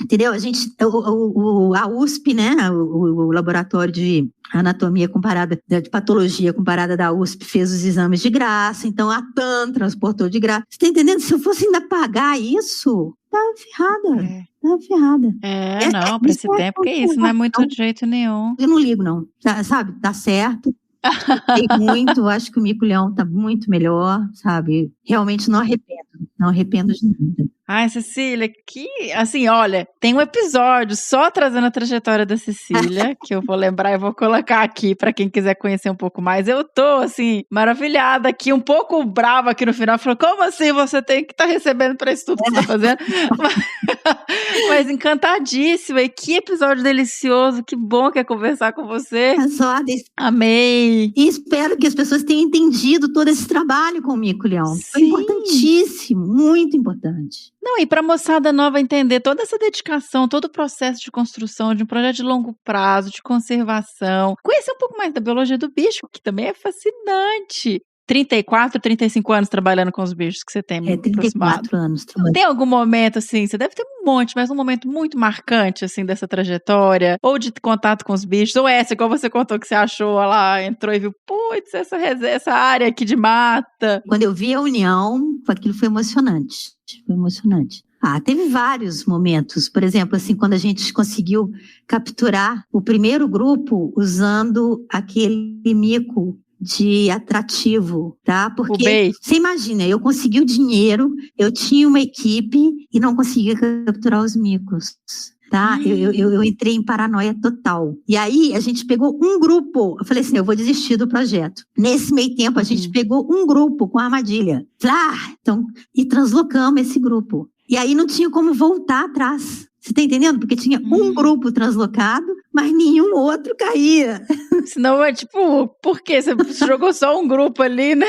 entendeu? A USP, né, o laboratório de anatomia comparada, de patologia comparada da USP, fez os exames de graça, então a TAM transportou de graça. Você tá entendendo? Se eu fosse ainda pagar isso, tá ferrada. Tá ferrada. Não, para esse tempo, que isso, não é muito de jeito nenhum. Eu não ligo, não. Sabe, dá certo. Muito, acho que o Mico-Leão tá muito melhor, sabe? Realmente não arrependo de nada. Ai, Cecília, assim, olha, tem um episódio só trazendo a trajetória da Cecília, que eu vou lembrar e vou colocar aqui para quem quiser conhecer um pouco mais. Eu tô, assim, maravilhada aqui, um pouco brava aqui no final, falou, como assim você tem que estar recebendo para isso tudo que você tá fazendo? Mas encantadíssima. E que episódio delicioso. Que bom que é conversar com você. As ordens. Amei. E espero que as pessoas tenham entendido todo esse trabalho com o mico-leão. Foi Sim. importantíssimo, muito importante. Não, e para a moçada nova entender toda essa dedicação, todo o processo de construção de um projeto de longo prazo, de conservação, conhecer um pouco mais da biologia do bicho, que também é fascinante. 34, 35 anos trabalhando com os bichos que você tem, muito 34 anos trabalhando. Tem algum momento, assim, você deve ter um monte, mas um momento muito marcante, assim, dessa trajetória, ou de contato com os bichos, ou essa, igual você contou que você achou, lá, entrou e viu, putz, essa área aqui de mata. Quando eu vi a união, aquilo foi emocionante. Foi emocionante. Teve vários momentos. Por exemplo, assim, quando a gente conseguiu capturar o primeiro grupo usando aquele mico de atrativo, tá? Porque você imagina, eu consegui o dinheiro, eu tinha uma equipe e não conseguia capturar os micos. Tá? Eu entrei em paranoia total. E aí, a gente pegou um grupo. Eu falei assim, eu vou desistir do projeto. Nesse meio tempo, a gente pegou um grupo com a armadilha. Então, e translocamos esse grupo. E aí, não tinha como voltar atrás. Você tá entendendo? Porque tinha um grupo translocado, mas nenhum outro caía. Senão é tipo, por quê? Você jogou só um grupo ali, né?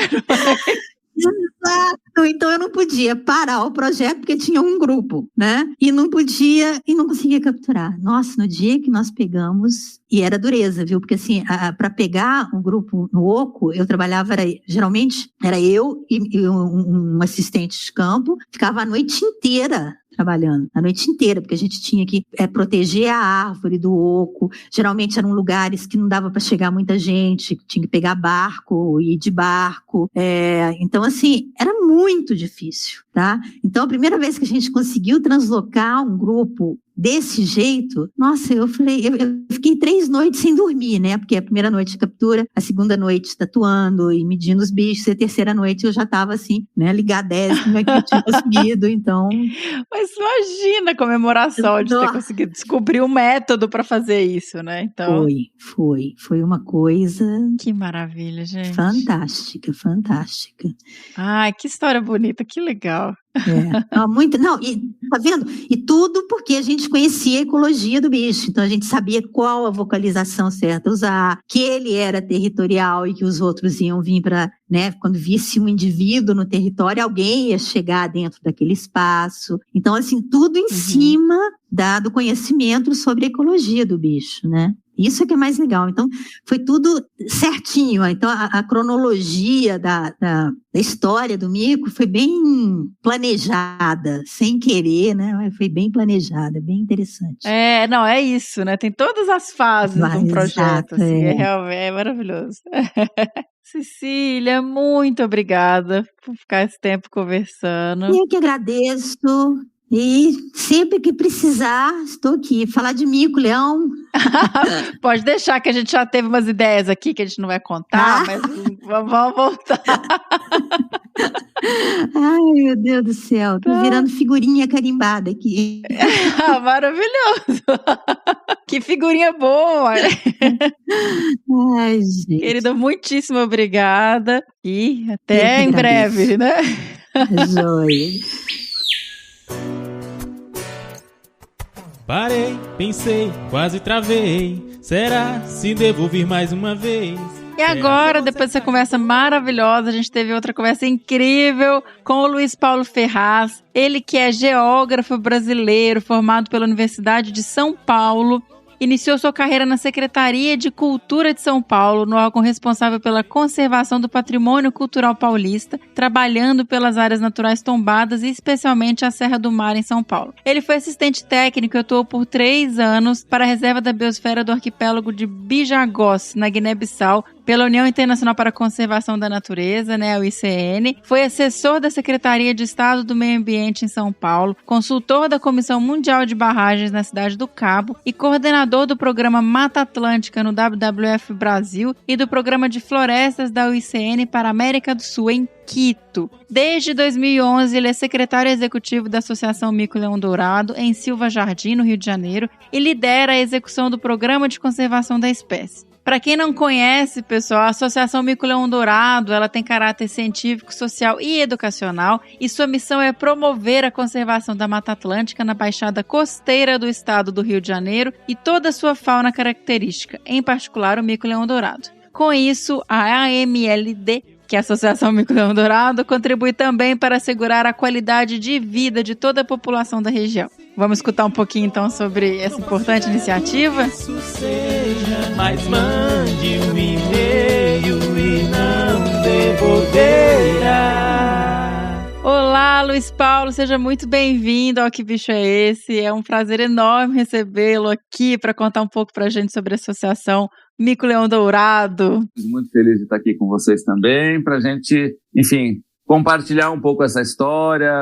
Exato, então eu não podia parar o projeto porque tinha um grupo, né? E não conseguia capturar. Nossa, no dia que nós pegamos, e era dureza, viu? Porque assim, para pegar um grupo no oco, eu trabalhava, geralmente era eu e um assistente de campo, ficava a noite inteira trabalhando, a noite inteira, porque a gente tinha que proteger a árvore do oco. Geralmente eram lugares que não dava para chegar muita gente, tinha que pegar barco, ir de barco. Então, assim, era muito difícil, tá? Então, a primeira vez que a gente conseguiu translocar um grupo desse jeito, nossa, eu fiquei 3 noites sem dormir, né? Porque a primeira noite de captura, a segunda noite tatuando e medindo os bichos, e a terceira noite eu já estava assim, né? Ligadésima, como é que eu tinha conseguido, então... Mas imagina a comemoração de ter conseguido descobrir um método para fazer isso, né? Então... Foi uma coisa... Que maravilha, gente. Fantástica. Ai, que história bonita, que legal. E tá vendo? E tudo porque a gente conhecia a ecologia do bicho, então a gente sabia qual a vocalização certa usar, que ele era territorial e que os outros iam vir para, né, quando visse um indivíduo no território, alguém ia chegar dentro daquele espaço. Então, assim, tudo em cima do conhecimento sobre a ecologia do bicho, né? Isso é que é mais legal. Então, foi tudo certinho. Então, a cronologia da história do mico foi bem planejada, sem querer, né? Foi bem planejada, bem interessante. É isso, né? Tem todas as fases de um projeto. Assim, é maravilhoso. Cecília, muito obrigada por ficar esse tempo conversando. Eu que agradeço. E sempre que precisar, estou aqui. Falar de mico-leão. Pode deixar que a gente já teve umas ideias aqui que a gente não vai contar, mas vamos voltar. Ai, meu Deus do céu. Tô virando figurinha carimbada aqui. Maravilhoso. Que figurinha boa. Ai, gente. Querida, muitíssimo obrigada. E até em breve, né? Joia. Parei, pensei, quase travei. Será se devo vir mais uma vez? E agora, depois dessa conversa maravilhosa, a gente teve outra conversa incrível com o Luiz Paulo Ferraz. Ele que é geógrafo brasileiro, formado pela Universidade de São Paulo. Iniciou sua carreira na Secretaria de Cultura de São Paulo, no órgão responsável pela conservação do patrimônio cultural paulista, trabalhando pelas áreas naturais tombadas e especialmente a Serra do Mar em São Paulo. Ele foi assistente técnico e atuou por 3 anos para a Reserva da Biosfera do Arquipélago de Bijagós, na Guiné-Bissau, pela União Internacional para a Conservação da Natureza, né, a UICN. Foi assessor da Secretaria de Estado do Meio Ambiente em São Paulo, consultor da Comissão Mundial de Barragens na Cidade do Cabo e coordenador do programa Mata Atlântica no WWF Brasil e do programa de florestas da UICN para a América do Sul, em Quito. Desde 2011, ele é secretário executivo da Associação Mico-Leão Dourado, em Silva Jardim, no Rio de Janeiro, e lidera a execução do Programa de Conservação da Espécie. Para quem não conhece, pessoal, a Associação Mico-Leão-Dourado, ela tem caráter científico, social e educacional, e sua missão é promover a conservação da Mata Atlântica na Baixada Costeira do estado do Rio de Janeiro e toda a sua fauna característica, em particular o mico-leão-dourado. Com isso, a AMLD, que é a Associação Mico-Leão-Dourado, contribui também para assegurar a qualidade de vida de toda a população da região. Vamos escutar um pouquinho então sobre essa importante iniciativa? Isso seja, mas mande um e-mail e não devolverá. Olá, Luiz Paulo, seja muito bem-vindo ao Que Bicho é Esse? É um prazer enorme recebê-lo aqui para contar um pouco para a gente sobre a Associação Mico-Leão-Dourado. Muito feliz de estar aqui com vocês também, para a gente, enfim, compartilhar um pouco essa história,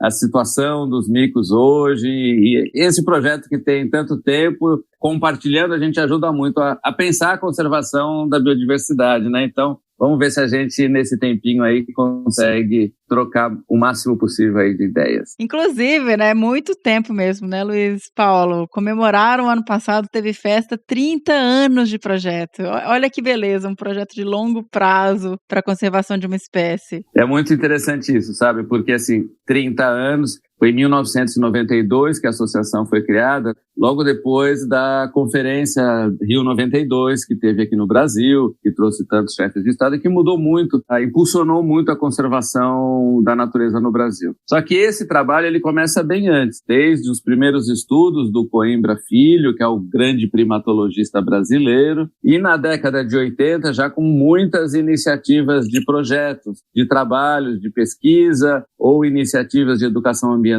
a situação dos micos hoje, e esse projeto que tem tanto tempo, compartilhando, a gente ajuda muito a pensar a conservação da biodiversidade, né? Então, vamos ver se a gente, nesse tempinho aí, consegue trocar o máximo possível aí de ideias. Inclusive, né, muito tempo mesmo, né, Luiz Paulo? Comemoraram ano passado, teve festa, 30 anos de projeto. Olha que beleza, um projeto de longo prazo para a conservação de uma espécie. É muito interessante isso, sabe? Porque, assim, 30 anos... Foi em 1992 que a associação foi criada, logo depois da Conferência Rio 92, que teve aqui no Brasil, que trouxe tantos chefes de Estado e que mudou muito, impulsionou muito a conservação da natureza no Brasil. Só que esse trabalho ele começa bem antes, desde os primeiros estudos do Coimbra Filho, que é o grande primatologista brasileiro, e na década de 80 já com muitas iniciativas de projetos, de trabalhos, de pesquisa ou iniciativas de educação ambiental,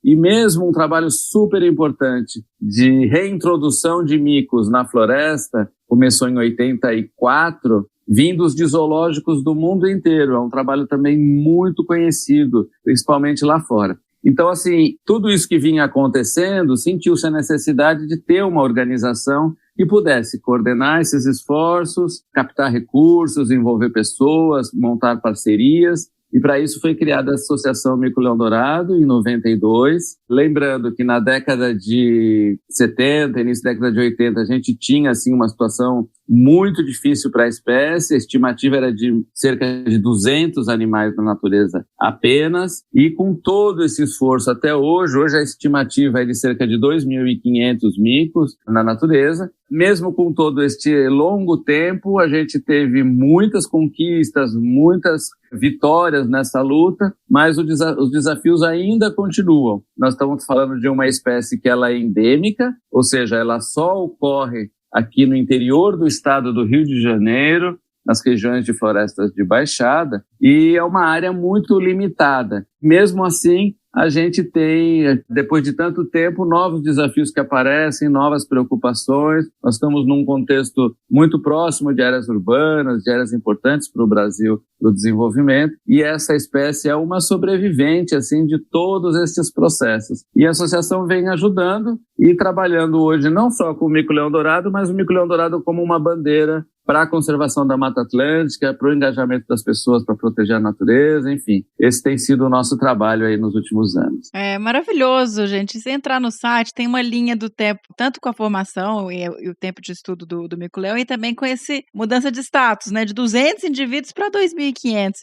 e mesmo um trabalho super importante de reintrodução de micos na floresta, começou em 84, vindos de zoológicos do mundo inteiro. É um trabalho também muito conhecido, principalmente lá fora. Então, assim, tudo isso que vinha acontecendo, sentiu-se a necessidade de ter uma organização que pudesse coordenar esses esforços, captar recursos, envolver pessoas, montar parcerias. E para isso foi criada a Associação Mico-Leão-Dourado em 92. Lembrando que na década de 70, início da década de 80, a gente tinha assim, uma situação muito difícil para a espécie. A estimativa era de cerca de 200 animais na natureza apenas. E com todo esse esforço até hoje a estimativa é de cerca de 2.500 micos na natureza. Mesmo com todo este longo tempo, a gente teve muitas conquistas, muitas vitórias nessa luta, mas os desafios ainda continuam. Nós estamos falando de uma espécie que ela é endêmica, ou seja, ela só ocorre aqui no interior do estado do Rio de Janeiro, nas regiões de florestas de baixada, e é uma área muito limitada. Mesmo assim, a gente tem, depois de tanto tempo, novos desafios que aparecem, novas preocupações. Nós estamos num contexto muito próximo de áreas urbanas, de áreas importantes para o Brasil, para o desenvolvimento, e essa espécie é uma sobrevivente assim, de todos esses processos. E a associação vem ajudando e trabalhando hoje não só com o mico-leão-dourado, mas o mico-leão-dourado como uma bandeira para a conservação da Mata Atlântica, para o engajamento das pessoas para proteger a natureza, enfim. Esse tem sido o nosso trabalho aí nos últimos anos. É maravilhoso, gente. Se entrar no site, tem uma linha do tempo, tanto com a formação e o tempo de estudo do mico-leão, e também com essa mudança de status, né, de 200 indivíduos para 2.500.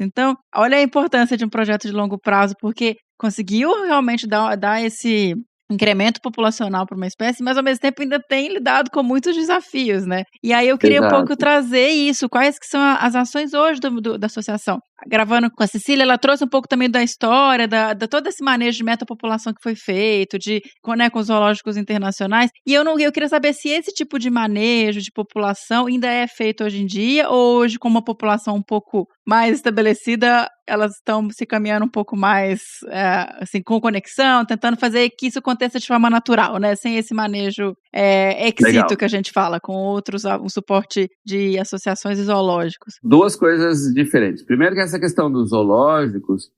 Então, olha a importância de um projeto de longo prazo, porque conseguiu realmente dar esse incremento populacional para uma espécie, mas ao mesmo tempo ainda tem lidado com muitos desafios, né? E aí eu queria um pouco trazer isso, quais que são as ações hoje da associação. Gravando com a Cecília, ela trouxe um pouco também da história, da todo esse manejo de metapopulação que foi feito, com os zoológicos internacionais, e eu queria saber se esse tipo de manejo de população ainda é feito hoje em dia, ou hoje com uma população um pouco mais estabelecida, elas estão se caminhando um pouco mais assim, com conexão, tentando fazer que isso aconteça de forma natural, né? Sem esse manejo ex-situ que a gente fala, com um suporte de associações e zoológicos. Duas coisas diferentes. Primeiro que essa questão dos zoológicos,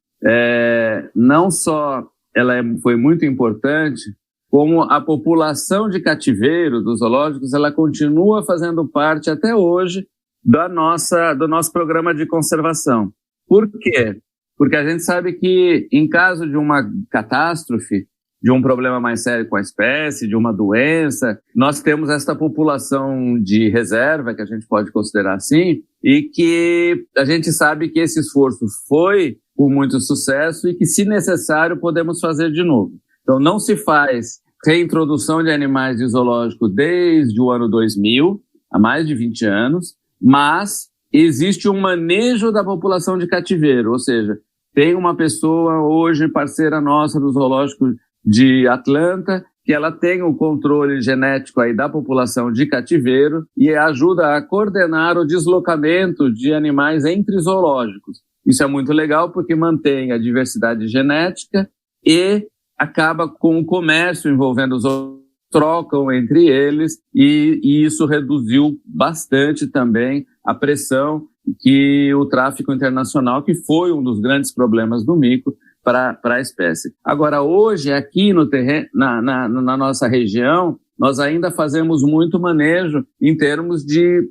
não só ela foi muito importante, como a população de cativeiro dos zoológicos, ela continua fazendo parte até hoje do nosso programa de conservação. Por quê? Porque a gente sabe que, em caso de uma catástrofe, de um problema mais sério com a espécie, de uma doença. Nós temos esta população de reserva, que a gente pode considerar assim, e que a gente sabe que esse esforço foi com muito sucesso e que, se necessário, podemos fazer de novo. Então, não se faz reintrodução de animais de zoológico desde o ano 2000, há mais de 20 anos, mas existe um manejo da população de cativeiro, ou seja, tem uma pessoa hoje, parceira nossa do zoológico de Atlanta, que ela tem o controle genético aí da população de cativeiro e ajuda a coordenar o deslocamento de animais entre zoológicos. Isso é muito legal porque mantém a diversidade genética e acaba com o comércio envolvendo os zoológicos, trocam entre eles e isso reduziu bastante também a pressão que o tráfico internacional, que foi um dos grandes problemas do mico para a espécie. Agora, hoje, aqui no terreno, na nossa região, nós ainda fazemos muito manejo em termos de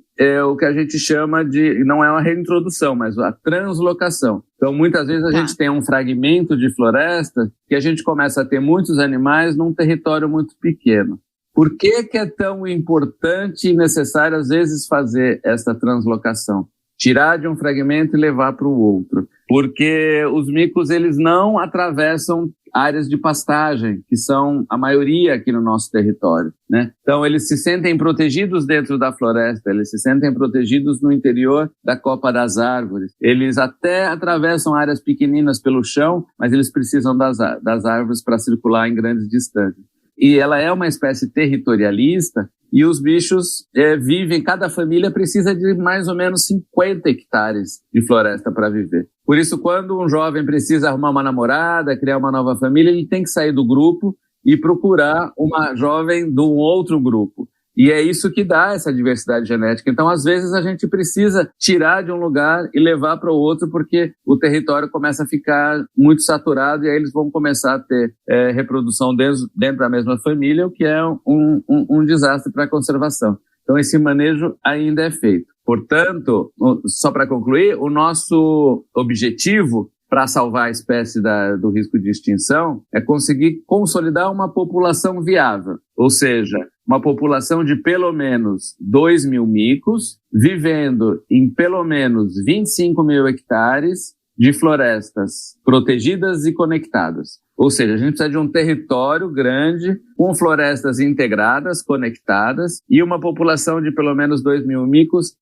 o que a gente chama de, não é uma reintrodução, mas a translocação. Então, muitas vezes a gente tem um fragmento de floresta que a gente começa a ter muitos animais num território muito pequeno. Por que é tão importante e necessário, às vezes, fazer essa translocação? Tirar de um fragmento e levar para o outro. Porque os micos, eles não atravessam áreas de pastagem, que são a maioria aqui no nosso território, né? Então, eles se sentem protegidos dentro da floresta, eles se sentem protegidos no interior da copa das árvores. Eles até atravessam áreas pequeninas pelo chão, mas eles precisam das árvores para circular em grandes distâncias. E ela é uma espécie territorialista, e os bichos vivem, cada família precisa de mais ou menos 50 hectares de floresta para viver. Por isso, quando um jovem precisa arrumar uma namorada, criar uma nova família, ele tem que sair do grupo e procurar uma jovem de um outro grupo. E é isso que dá essa diversidade genética. Então, às vezes, a gente precisa tirar de um lugar e levar para o outro, porque o território começa a ficar muito saturado e aí eles vão começar a ter reprodução dentro da mesma família, o que é um desastre para a conservação. Então, esse manejo ainda é feito. Portanto, só para concluir, o nosso objetivo para salvar a espécie do risco de extinção é conseguir consolidar uma população viável, ou seja, uma população de pelo menos 2.000 micos, vivendo em pelo menos 25.000 hectares de florestas protegidas e conectadas. Ou seja, a gente precisa de um território grande, com florestas integradas, conectadas, e uma população de pelo menos 2.000 micos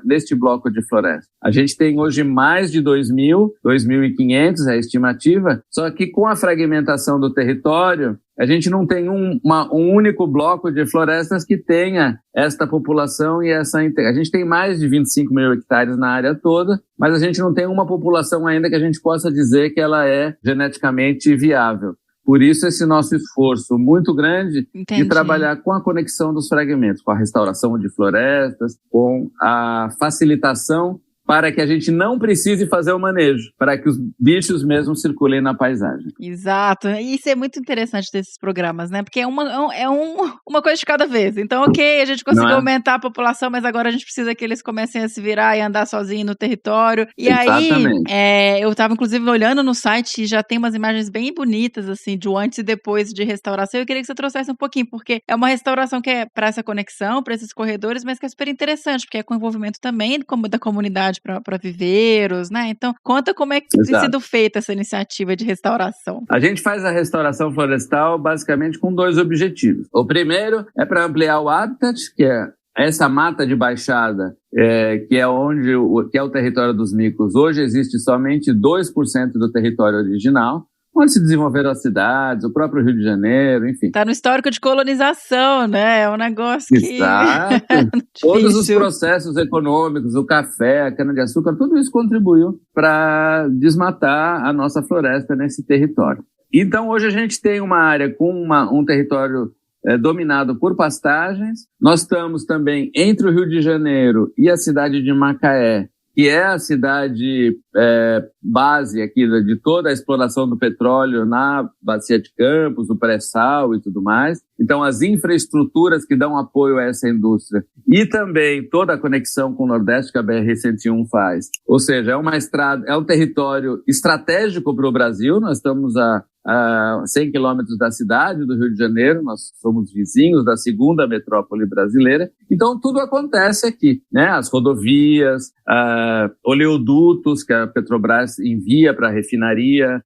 neste bloco de floresta. A gente tem hoje mais de 2.000, 2.500 é a estimativa, só que com a fragmentação do território, a gente não tem um único bloco de florestas que tenha esta população e essa... A gente tem mais de 25.000 hectares na área toda, mas a gente não tem uma população ainda que a gente possa dizer que ela é geneticamente viável. Por isso, esse nosso esforço muito grande de trabalhar com a conexão dos fragmentos, com a restauração de florestas, com a facilitação para que a gente não precise fazer o manejo, para que os bichos mesmo circulem na paisagem. Exato. Isso é muito interessante desses programas, né? Porque é uma coisa de cada vez. Então, ok, a gente conseguiu aumentar a população, mas agora a gente precisa que eles comecem a se virar e andar sozinhos no território. E Exatamente. aí, eu estava inclusive olhando no site e já tem umas imagens bem bonitas, assim, de antes e depois de restauração. Eu queria que você trouxesse um pouquinho, porque é uma restauração que é para essa conexão, para esses corredores, mas que é super interessante, porque é com envolvimento também da comunidade para viveiros, né? Então, conta como é que tem sido feita essa iniciativa de restauração. A gente faz a restauração florestal basicamente com 2 objetivos. O primeiro é para ampliar o habitat, que é essa mata de baixada, que é o território dos micos. Hoje existe somente 2% do território original, onde se desenvolveram as cidades, o próprio Rio de Janeiro, enfim. Está no histórico de colonização, né? É um negócio que... Exato. Todos os processos econômicos, o café, a cana-de-açúcar, tudo isso contribuiu para desmatar a nossa floresta nesse território. Então, hoje a gente tem uma área com um território dominado por pastagens. Nós estamos também entre o Rio de Janeiro e a cidade de Macaé, que é a cidade base aqui de toda a exploração do petróleo na Bacia de Campos, o pré-sal e tudo mais. Então, as infraestruturas que dão apoio a essa indústria e também toda a conexão com o Nordeste que a BR-101 faz. Ou seja, é uma estrada, é um território estratégico para o Brasil. Nós estamos a a 100 quilômetros da cidade do Rio de Janeiro, nós somos vizinhos da segunda metrópole brasileira, então tudo acontece aqui, né? As rodovias, oleodutos que a Petrobras envia para a refinaria,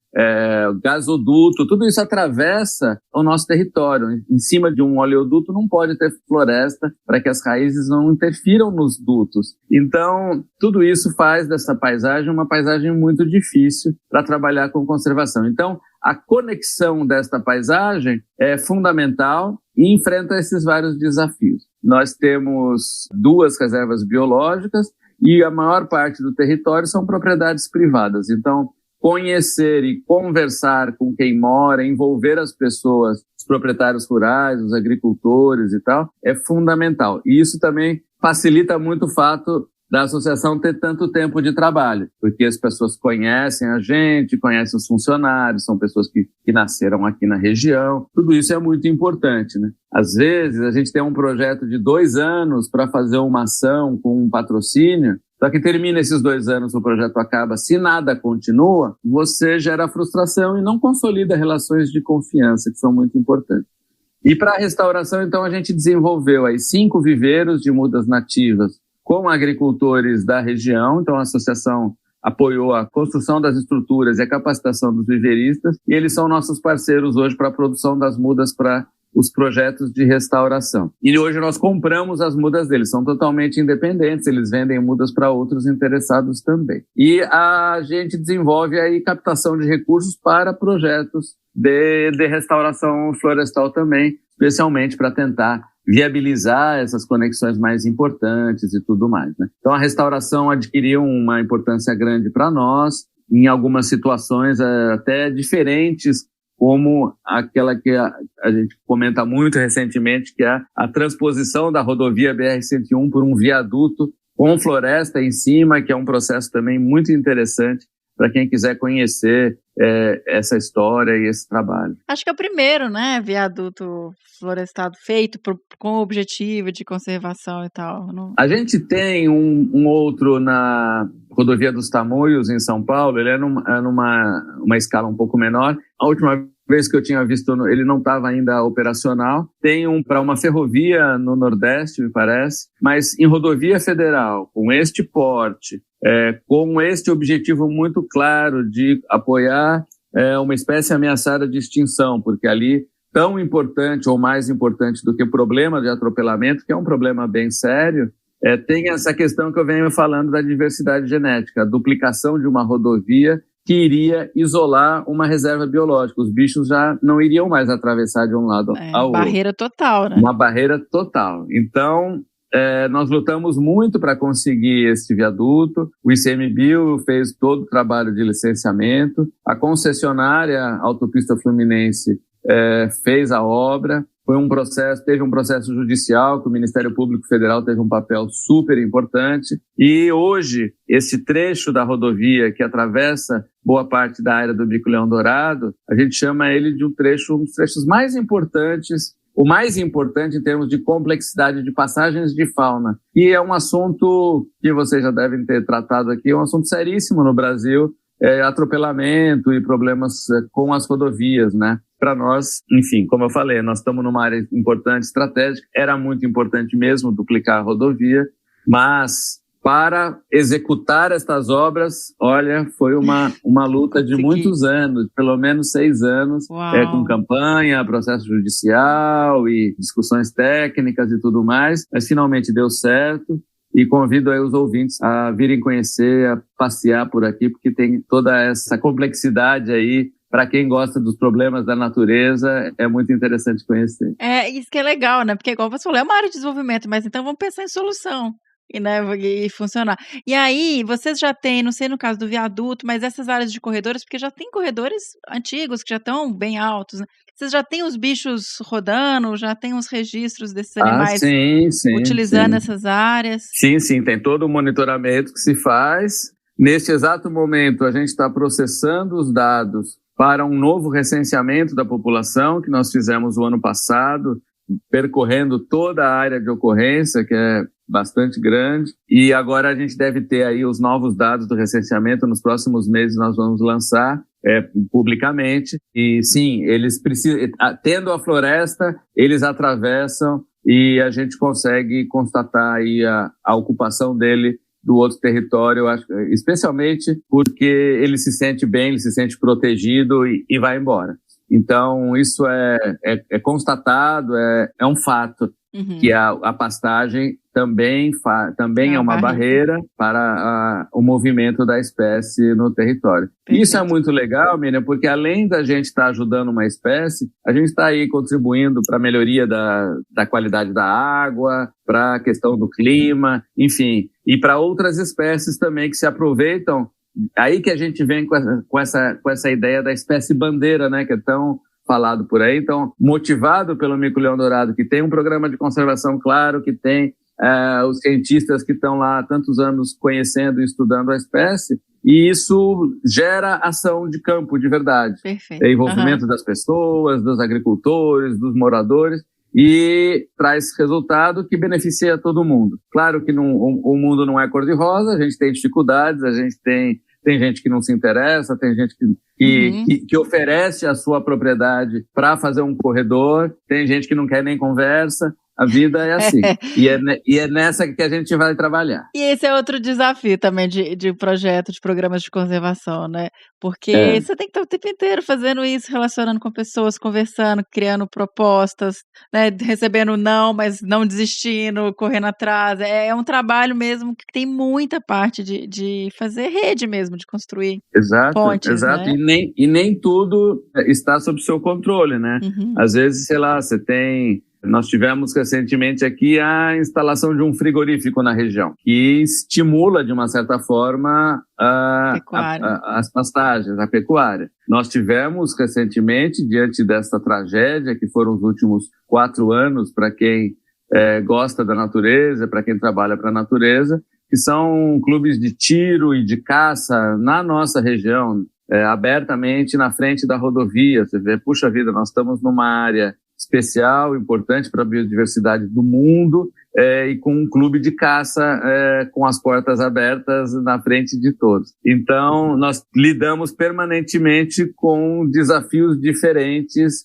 gasoduto, tudo isso atravessa o nosso território. Em cima de um oleoduto não pode ter floresta para que as raízes não interfiram nos dutos. Então, tudo isso faz dessa paisagem uma paisagem muito difícil para trabalhar com conservação. Então, a conexão desta paisagem é fundamental e enfrenta esses vários desafios. Nós temos 2 reservas biológicas e a maior parte do território são propriedades privadas. Então, conhecer e conversar com quem mora, envolver as pessoas, os proprietários rurais, os agricultores e tal, é fundamental. E isso também facilita muito o fato da associação ter tanto tempo de trabalho, porque as pessoas conhecem a gente, conhecem os funcionários, são pessoas que nasceram aqui na região. Tudo isso é muito importante, né? Às vezes, a gente tem um projeto de 2 anos para fazer uma ação com um patrocínio, só que termina esses 2 anos, o projeto acaba, se nada continua, você gera frustração e não consolida relações de confiança, que são muito importantes. E para a restauração, então, a gente desenvolveu aí 5 viveiros de mudas nativas com agricultores da região. Então, a associação apoiou a construção das estruturas e a capacitação dos viveiristas, e eles são nossos parceiros hoje para a produção das mudas para os projetos de restauração. E hoje nós compramos as mudas deles, são totalmente independentes, eles vendem mudas para outros interessados também. E a gente desenvolve aí captação de recursos para projetos de restauração florestal também, especialmente para tentar viabilizar essas conexões mais importantes e tudo mais, né? Então, a restauração adquiriu uma importância grande para nós, em algumas situações até diferentes, como aquela que a gente comenta muito recentemente, que é a transposição da rodovia BR-101 por um viaduto com floresta em cima, que é um processo também muito interessante para quem quiser conhecer essa história e esse trabalho. Acho que é o primeiro, né, viaduto florestado feito com o objetivo de conservação e tal. Não? A gente tem um outro na rodovia dos Tamoios, em São Paulo. Ele é numa escala um pouco menor. A última vez que eu tinha visto, ele não estava ainda operacional. Tem um para uma ferrovia no Nordeste, me parece, mas em rodovia federal, com este porte, com este objetivo muito claro de apoiar uma espécie ameaçada de extinção, porque ali, tão importante ou mais importante do que o problema de atropelamento, que é um problema bem sério, tem essa questão que eu venho falando da diversidade genética, a duplicação de uma rodovia que iria isolar uma reserva biológica. Os bichos já não iriam mais atravessar de um lado ao outro. Barreira total, né? Uma barreira total. Então, nós lutamos muito para conseguir esse viaduto. O ICMBio fez todo o trabalho de licenciamento. A concessionária Autopista Fluminense fez a obra. Teve um processo judicial que o Ministério Público Federal teve um papel super importante. E hoje, esse trecho da rodovia que atravessa boa parte da área do Bico-Leão Dourado, a gente chama ele de um dos trechos mais importantes, o mais importante em termos de complexidade de passagens de fauna. E é um assunto que vocês já devem ter tratado aqui, é um assunto seríssimo no Brasil, atropelamento e problemas com as rodovias, né? Para nós, enfim, como eu falei, nós estamos numa área importante, estratégica, era muito importante mesmo duplicar a rodovia, mas para executar estas obras, olha, foi uma luta de muitos anos, pelo menos 6 anos, com campanha, processo judicial e discussões técnicas e tudo mais, mas finalmente deu certo. E convido aí os ouvintes a virem conhecer, a passear por aqui, porque tem toda essa complexidade aí. Para quem gosta dos problemas da natureza, é muito interessante conhecer. Isso que é legal, né? Porque, igual você falou, é uma área de desenvolvimento, mas então vamos pensar em solução e funcionar. E aí, vocês já têm, não sei no caso do viaduto, mas essas áreas de corredores, porque já tem corredores antigos que já estão bem altos, né? Vocês já têm os bichos rodando, já tem os registros desses animais utilizando essas áreas? Sim, tem todo o monitoramento que se faz. Neste exato momento, a gente está processando os dados para um novo recenseamento da população, que nós fizemos o ano passado, percorrendo toda a área de ocorrência, que é bastante grande, e agora a gente deve ter aí os novos dados do recenseamento, nos próximos meses nós vamos lançar. publicamente. E sim, eles precisam, tendo a floresta, eles atravessam e a gente consegue constatar aí a ocupação dele do outro território, eu acho, especialmente porque ele se sente bem, ele se sente protegido e vai embora. Então, isso é constatado, é um fato, que a pastagem também é uma barreira para o movimento da espécie no território. Perfeito. Isso é muito legal, Miriam, porque além da gente estar ajudando uma espécie, a gente está aí contribuindo para a melhoria da qualidade da água, para a questão do clima, enfim, e para outras espécies também que se aproveitam. Aí que a gente vem com essa ideia da espécie bandeira, né, que é tão falado por aí. Então, motivado pelo mico-leão-dourado, que tem um programa de conservação claro, que tem os cientistas que estão lá há tantos anos conhecendo e estudando a espécie, e isso gera ação de campo de verdade. Perfeito. Envolvimento das pessoas, dos agricultores, dos moradores, e traz resultado que beneficia todo mundo. Claro que o mundo não é cor-de-rosa, a gente tem dificuldades, a gente tem gente que não se interessa, tem gente que oferece a sua propriedade para fazer um corredor, tem gente que não quer nem conversa. A vida é assim. E é nessa que a gente vai trabalhar. E esse é outro desafio também de projeto, de programas de conservação, né? Porque você tem que estar o tempo inteiro fazendo isso, relacionando com pessoas, conversando, criando propostas, né? Recebendo não, mas não desistindo, correndo atrás. É um trabalho mesmo que tem muita parte de fazer rede mesmo, de construir pontes. Exato. Né? E nem tudo está sob seu controle, né? Às vezes, sei lá, nós tivemos recentemente aqui a instalação de um frigorífico na região, que estimula, de uma certa forma, as pastagens, a pecuária. Nós tivemos recentemente, diante dessa tragédia, que foram os últimos 4 anos, para quem gosta da natureza, para quem trabalha para a natureza, que são clubes de tiro e de caça na nossa região, abertamente na frente da rodovia. Você vê, puxa vida, nós estamos numa área especial, importante para a biodiversidade do mundo, e com um clube de caça com as portas abertas na frente de todos. Então, nós lidamos permanentemente com desafios diferentes,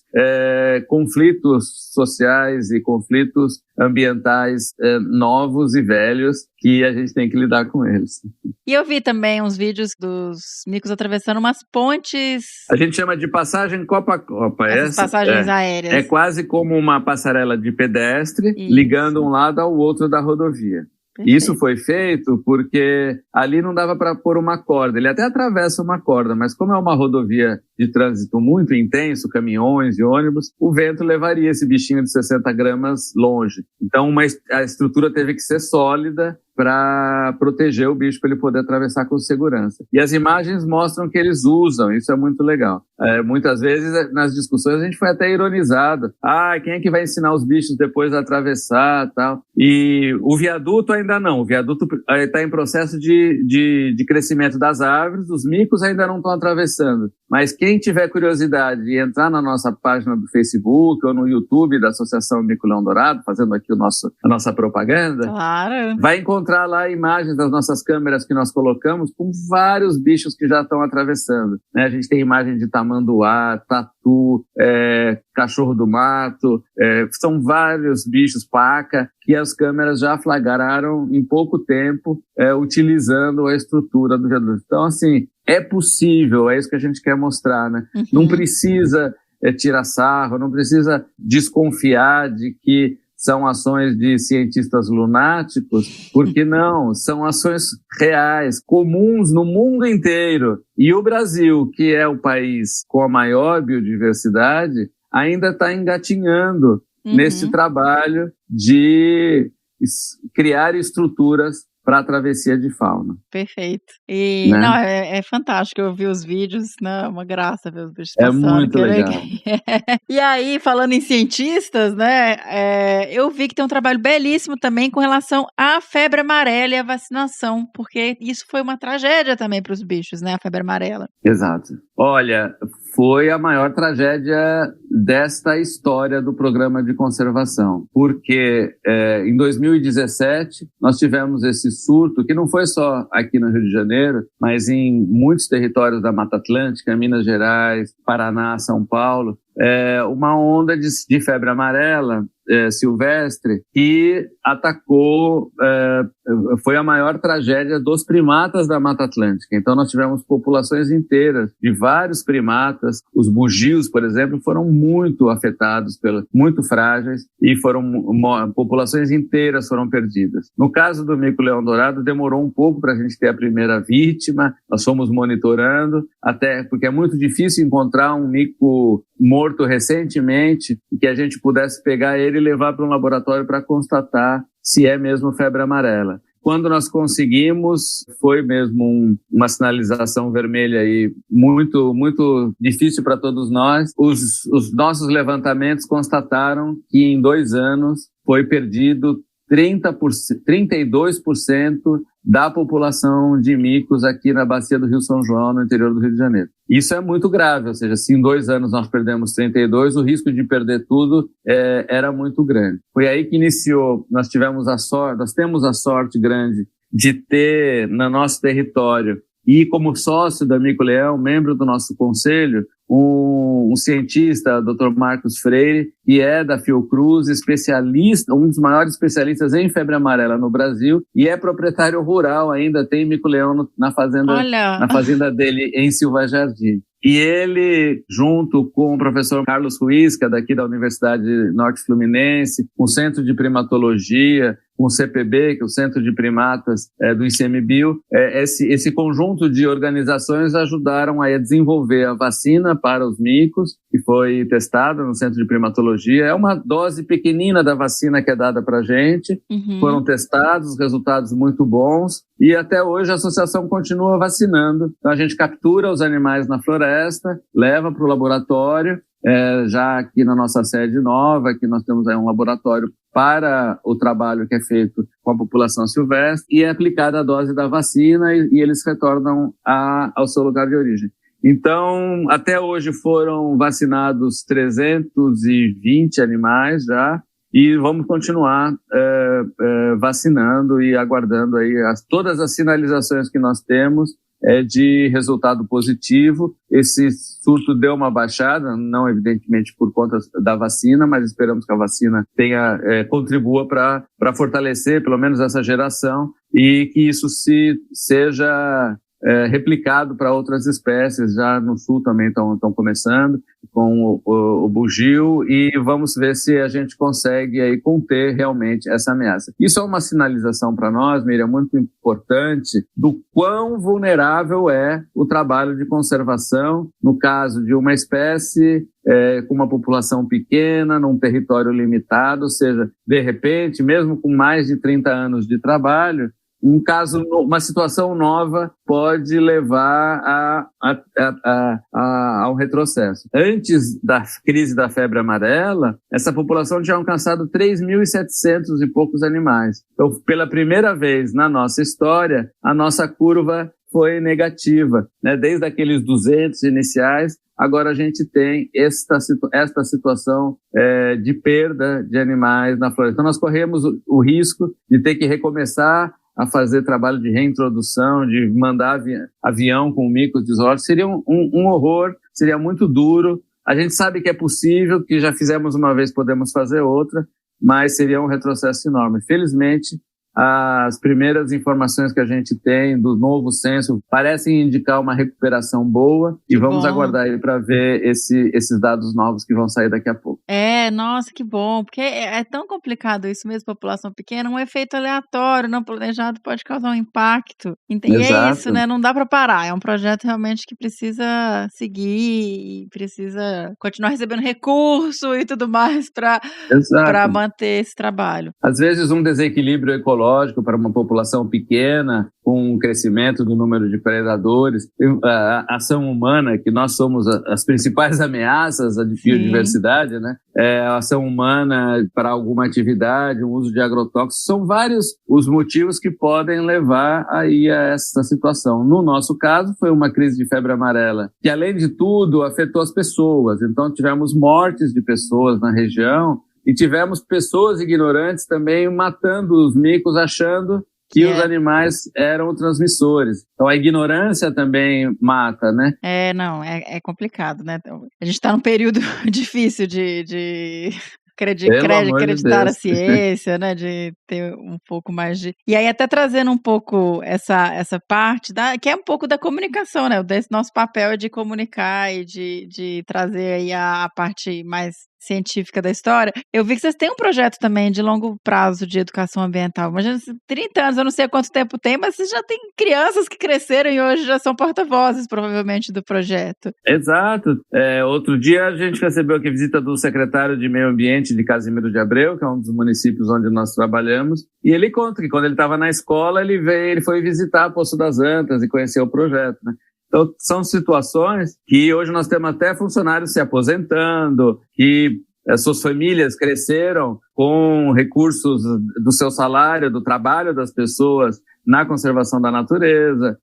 conflitos sociais e conflitos ambientais novos e velhos, que a gente tem que lidar com eles. E eu vi também uns vídeos dos micos atravessando umas pontes. A gente chama de passagem copa a copa. Essas passagens aéreas. É quase como uma passarela de pedestre, ligando um lado ao outro da rodovia. Perfeito. Isso foi feito porque ali não dava para pôr uma corda. Ele até atravessa uma corda, mas como é uma rodovia de trânsito muito intenso, caminhões e ônibus, o vento levaria esse bichinho de 60 gramas longe. Então a estrutura teve que ser sólida para proteger o bicho, para ele poder atravessar com segurança. E as imagens mostram que eles usam, isso é muito legal. Muitas vezes, nas discussões, a gente foi até ironizado. Quem é que vai ensinar os bichos depois a atravessar e tal? E o viaduto ainda não. O viaduto está em processo de crescimento das árvores, os micos ainda não estão atravessando. Mas quem tiver curiosidade de entrar na nossa página do Facebook ou no YouTube da Associação Mico-Leão-Dourado, fazendo aqui a nossa propaganda, claro, vai encontrar lá imagens das nossas câmeras que nós colocamos com vários bichos que já estão atravessando. A gente tem imagem de tamanduá, tatu, cachorro do mato, são vários bichos, paca, que as câmeras já flagraram em pouco tempo, utilizando a estrutura do viaduto. Então, assim, é possível, é isso que a gente quer mostrar, né? Não precisa tirar sarro, não precisa desconfiar de que são ações de cientistas lunáticos, porque não, são ações reais, comuns no mundo inteiro. E o Brasil, que é o país com a maior biodiversidade, ainda está engatinhando nesse trabalho de criar estruturas para a travessia de fauna. Perfeito. E né? Não, é fantástico. Eu vi os vídeos, né? Uma graça ver os bichos passando. É muito legal. E aí, falando em cientistas, né? Eu vi que tem um trabalho belíssimo também com relação à febre amarela e à vacinação, porque isso foi uma tragédia também para os bichos, né? A febre amarela. Exato. Olha, foi a maior tragédia desta história do programa de conservação, porque em 2017 nós tivemos esse surto, que não foi só aqui no Rio de Janeiro, mas em muitos territórios da Mata Atlântica, Minas Gerais, Paraná, São Paulo, uma onda de febre amarela silvestre que atacou, foi a maior tragédia dos primatas da Mata Atlântica. Então nós tivemos populações inteiras de vários primatas. Os bugios, por exemplo, foram muito afetados, muito frágeis, e populações inteiras foram perdidas. No caso do mico-leão-dourado, demorou um pouco para a gente ter a primeira vítima. Nós fomos monitorando, até porque é muito difícil encontrar um mico morto recentemente e que a gente pudesse pegar ele e levar para um laboratório para constatar se é mesmo febre amarela. Quando nós conseguimos, foi mesmo uma sinalização vermelha aí muito, muito difícil para todos nós. Os nossos levantamentos constataram que em 2 anos foi perdido 32% da população de micos aqui na bacia do Rio São João, no interior do Rio de Janeiro. Isso é muito grave, ou seja, se em 2 anos nós perdemos 32%, o risco de perder tudo era muito grande. Foi aí que iniciou, nós temos a sorte grande de ter no nosso território, e como sócio da Mico-Leão, membro do nosso conselho, um cientista, Dr. Marcos Freire, que é da Fiocruz, especialista, um dos maiores especialistas em febre amarela no Brasil, e é proprietário rural ainda, tem mico-leão na fazenda dele em Silva Jardim. E ele, junto com o professor Carlos Ruisca, daqui da Universidade Norte Fluminense, com o Centro de Primatologia, com o CPB, que é o Centro de Primatas do ICMBio, esse conjunto de organizações ajudaram a desenvolver a vacina para os micos, que foi testada no Centro de Primatologia. É uma dose pequenina da vacina que é dada para a gente. Uhum. Foram testados, resultados muito bons, e até hoje a associação continua vacinando. Então a gente captura os animais na floresta, leva para o laboratório, já aqui na nossa sede nova, que nós temos aí um laboratório para o trabalho que é feito com a população silvestre, e é aplicada a dose da vacina e eles retornam ao seu lugar de origem. Então, até hoje foram vacinados 320 animais já, e vamos continuar vacinando e aguardando aí todas as sinalizações que nós temos de resultado positivo. Esse surto deu uma baixada, não evidentemente por conta da vacina, mas esperamos que a vacina contribua para fortalecer pelo menos essa geração, e que isso seja replicado para outras espécies. Já no sul também estão começando com o bugio, e vamos ver se a gente consegue aí conter realmente essa ameaça. Isso é uma sinalização para nós, Miriam, muito importante do quão vulnerável é o trabalho de conservação no caso de uma espécie com uma população pequena, num território limitado. Ou seja, de repente, mesmo com mais de 30 anos de trabalho, uma situação nova pode levar a um retrocesso. Antes da crise da febre amarela, essa população tinha alcançado 3.700 e poucos animais. Então, pela primeira vez na nossa história, a nossa curva foi negativa, né? Desde aqueles 200 iniciais, agora a gente tem esta situação de perda de animais na floresta. Então, nós corremos o risco de ter que recomeçar a fazer trabalho de reintrodução, de mandar avião com micos de zoológico. Seria um horror, seria muito duro. A gente sabe que é possível, que já fizemos uma vez, podemos fazer outra, mas seria um retrocesso enorme. Felizmente, as primeiras informações que a gente tem do novo censo parecem indicar uma recuperação boa, e vamos aguardar aí para ver esses dados novos que vão sair daqui a pouco. Nossa, que bom, porque é tão complicado isso mesmo, população pequena, um efeito aleatório, não planejado, pode causar um impacto. E é isso, né? Não dá para parar, é um projeto realmente que precisa seguir e precisa continuar recebendo recurso e tudo mais para manter esse trabalho. Às vezes um desequilíbrio ecológico para uma população pequena com o crescimento do número de predadores, a ação humana, que nós somos as principais ameaças à biodiversidade, né? A ação humana para alguma atividade, o uso de agrotóxicos, são vários os motivos que podem levar aí a essa situação. No nosso caso, foi uma crise de febre amarela, que além de tudo afetou as pessoas. Então tivemos mortes de pessoas na região e tivemos pessoas ignorantes também matando os micos, achando que os animais eram transmissores. Então a ignorância também mata, né? É complicado, né? A gente está num período difícil de acreditar na ciência, né? De ter um pouco mais de... E aí até trazendo um pouco essa parte, que é um pouco da comunicação, né? Desse nosso papel é de comunicar e de trazer aí a parte mais científica da história. Eu vi que vocês têm um projeto também de longo prazo de educação ambiental. Imagina, 30 anos, eu não sei quanto tempo tem, mas vocês já têm crianças que cresceram e hoje já são porta-vozes, provavelmente, do projeto. Exato. Outro dia a gente recebeu aqui a visita do secretário de Meio Ambiente de Casimiro de Abreu, que é um dos municípios onde nós trabalhamos, e ele conta que quando ele estava na escola, ele foi visitar Poço das Antas e conhecer o projeto, né? Então, são situações que hoje nós temos até funcionários se aposentando, que suas famílias cresceram com recursos do seu salário, do trabalho das pessoas na conservação da natureza,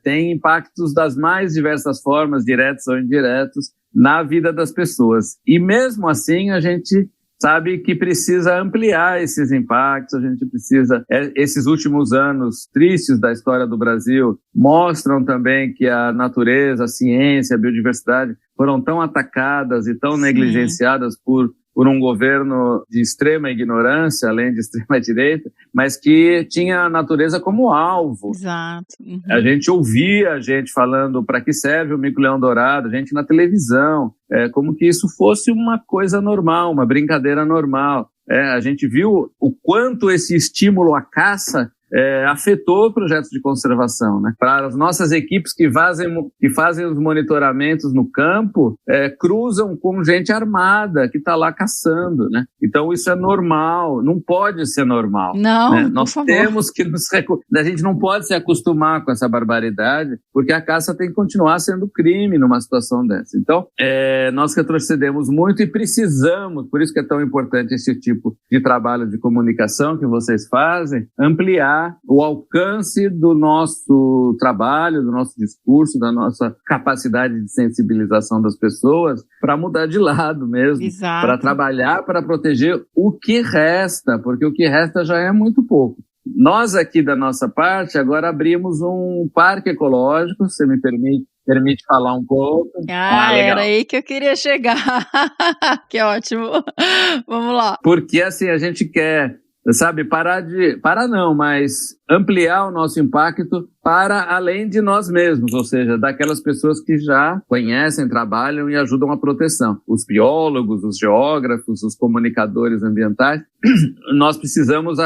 tem impactos das mais diversas formas, diretos ou indiretos, na vida das pessoas. E mesmo assim, a gente sabe que precisa ampliar esses impactos, a gente precisa... Esses últimos anos tristes da história do Brasil mostram também que a natureza, a ciência, a biodiversidade foram tão atacadas e tão negligenciadas por um governo de extrema ignorância, além de extrema direita, mas que tinha a natureza como alvo. Exato. Uhum. A gente ouvia a gente falando para que serve o mico-leão dourado, a gente na televisão, como que isso fosse uma coisa normal, uma brincadeira normal. A gente viu o quanto esse estímulo à caça afetou projetos de conservação, né? Para as nossas equipes que fazem os monitoramentos no campo, cruzam com gente armada que está lá caçando, né? Então isso é normal, não pode ser normal. Não, né? Nós temos que a gente não pode se acostumar com essa barbaridade, porque a caça tem que continuar sendo crime numa situação dessa. Então, nós retrocedemos muito e precisamos, por isso que é tão importante esse tipo de trabalho de comunicação que vocês fazem, ampliar o alcance do nosso trabalho, do nosso discurso, da nossa capacidade de sensibilização das pessoas para mudar de lado mesmo, para trabalhar, para proteger o que resta, porque o que resta já é muito pouco. Nós aqui da nossa parte agora abrimos um parque ecológico, se me permite falar um pouco. Era aí que eu queria chegar. Que ótimo. Vamos lá. Porque assim, a gente quer, sabe, mas ampliar o nosso impacto para além de nós mesmos, ou seja, daquelas pessoas que já conhecem, trabalham e ajudam a proteção. Os biólogos, os geógrafos, os comunicadores ambientais, nós precisamos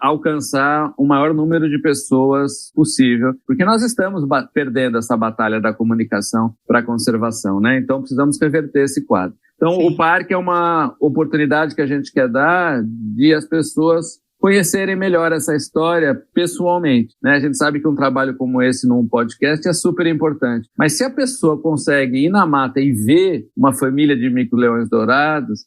alcançar o maior número de pessoas possível, porque nós estamos perdendo essa batalha da comunicação para a conservação, né? Então precisamos reverter esse quadro. Então, o parque é uma oportunidade que a gente quer dar de as pessoas conhecerem melhor essa história pessoalmente, né? A gente sabe que um trabalho como esse num podcast é super importante, mas se a pessoa consegue ir na mata e ver uma família de mico-leões dourados,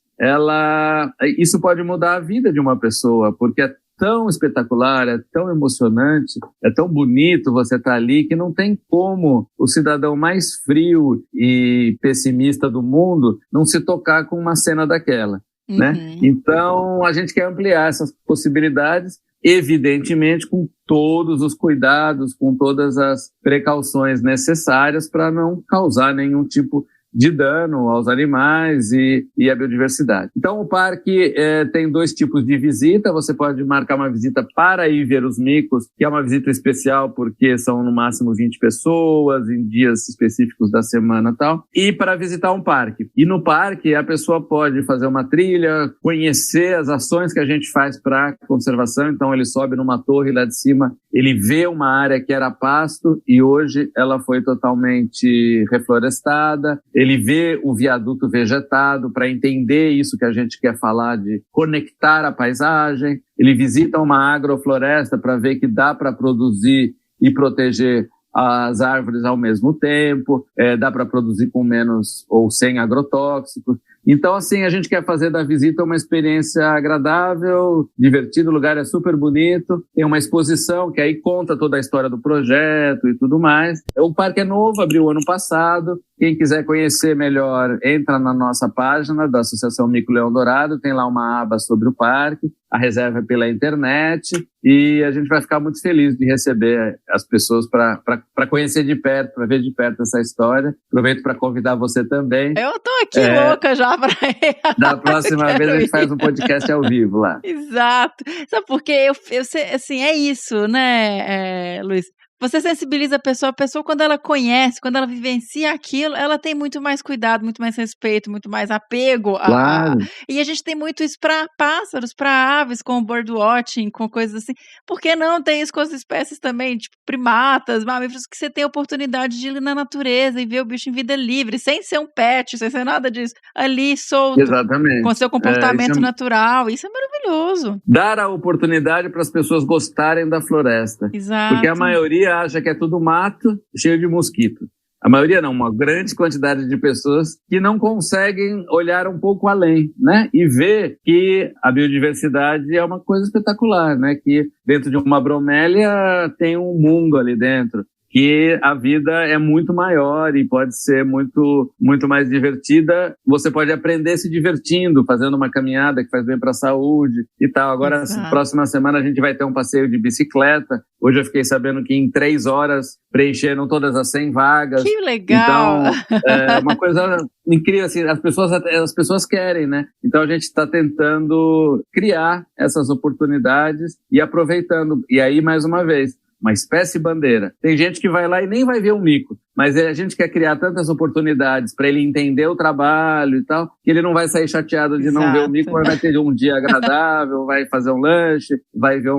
isso pode mudar a vida de uma pessoa, porque é tão espetacular, é tão emocionante, é tão bonito você estar ali, que não tem como o cidadão mais frio e pessimista do mundo não se tocar com uma cena daquela, né? Então, a gente quer ampliar essas possibilidades, evidentemente com todos os cuidados, com todas as precauções necessárias para não causar nenhum tipo de dano aos animais e à biodiversidade. Então, o parque tem 2 tipos de visita. Você pode marcar uma visita para ir ver os micos, que é uma visita especial porque são no máximo 20 pessoas, em dias específicos da semana e tal, e para visitar um parque. E no parque, a pessoa pode fazer uma trilha, conhecer as ações que a gente faz para conservação. Então, ele sobe numa torre lá de cima, ele vê uma área que era pasto e hoje ela foi totalmente reflorestada. ele vê o viaduto vegetado para entender isso que a gente quer falar de conectar a paisagem, ele visita uma agrofloresta para ver que dá para produzir e proteger as árvores ao mesmo tempo, dá para produzir com menos ou sem agrotóxicos. Então, assim, a gente quer fazer da visita uma experiência agradável, divertida, o lugar é super bonito, tem uma exposição que aí conta toda a história do projeto e tudo mais. O parque é novo, abriu ano passado. Quem quiser conhecer melhor, entra na nossa página da Associação Mico Leão Dourado, tem lá uma aba sobre o parque, a reserva é pela internet, e a gente vai ficar muito feliz de receber as pessoas para conhecer de perto, para ver de perto essa história. Aproveito para convidar você também. Eu tô aqui louca já para ir. Da próxima vez a gente faz um podcast ao vivo lá. Exato. Sabe por quê? Eu sei, assim, é isso, né, Luiz? Você sensibiliza a pessoa quando ela conhece, quando ela vivencia aquilo, ela tem muito mais cuidado, muito mais respeito, muito mais apego. Claro. E a gente tem muito isso para pássaros, para aves, com birdwatching, com coisas assim. Por que não tem isso com as espécies também, tipo primatas, mamíferos, que você tem a oportunidade de ir na natureza e ver o bicho em vida livre, sem ser um pet, sem ser nada disso, ali solto. Exatamente. Com seu comportamento natural. Isso é maravilhoso. Dar a oportunidade para as pessoas gostarem da floresta. Exato. Porque a maioria acha que é tudo mato cheio de mosquito. A maioria não, uma grande quantidade de pessoas que não conseguem olhar um pouco além, né? E ver que a biodiversidade é uma coisa espetacular, né? Que dentro de uma bromélia tem um mundo ali dentro. Que a vida é muito maior e pode ser muito, muito mais divertida. Você pode aprender se divertindo, fazendo uma caminhada que faz bem para a saúde e tal. Agora, próxima semana, a gente vai ter um passeio de bicicleta. Hoje eu fiquei sabendo que em 3 horas preencheram todas as 100 vagas. Que legal! Então, é uma coisa incrível, assim, as pessoas querem, né? Então a gente está tentando criar essas oportunidades e aproveitando. E aí, mais uma vez, uma espécie bandeira. Tem gente que vai lá e nem vai ver o mico, mas a gente quer criar tantas oportunidades para ele entender o trabalho e tal, que ele não vai sair chateado de não ver o mico, mas vai ter um dia agradável, vai fazer um lanche, vai ver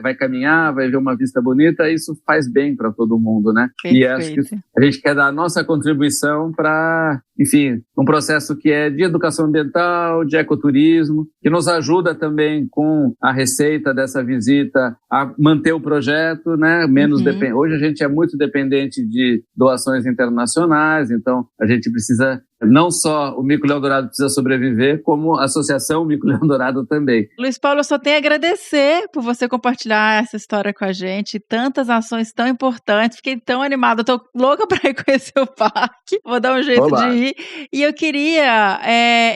vai caminhar, vai ver uma vista bonita. Isso faz bem para todo mundo, né? Perfeito. E acho que a gente quer dar a nossa contribuição para, enfim, um processo que é de educação ambiental, de ecoturismo, que nos ajuda também com a receita dessa visita a manter o projeto, né? Menos Hoje a gente é muito dependente de doações internacionais, então a gente precisa, não só o Mico Leão Dourado precisa sobreviver, como a Associação Mico Leão Dourado também. Luiz Paulo, eu só tenho a agradecer por você compartilhar essa história com a gente, tantas ações tão importantes, fiquei tão animada, eu tô louca para ir conhecer o parque, vou dar um jeito de ir, e eu queria,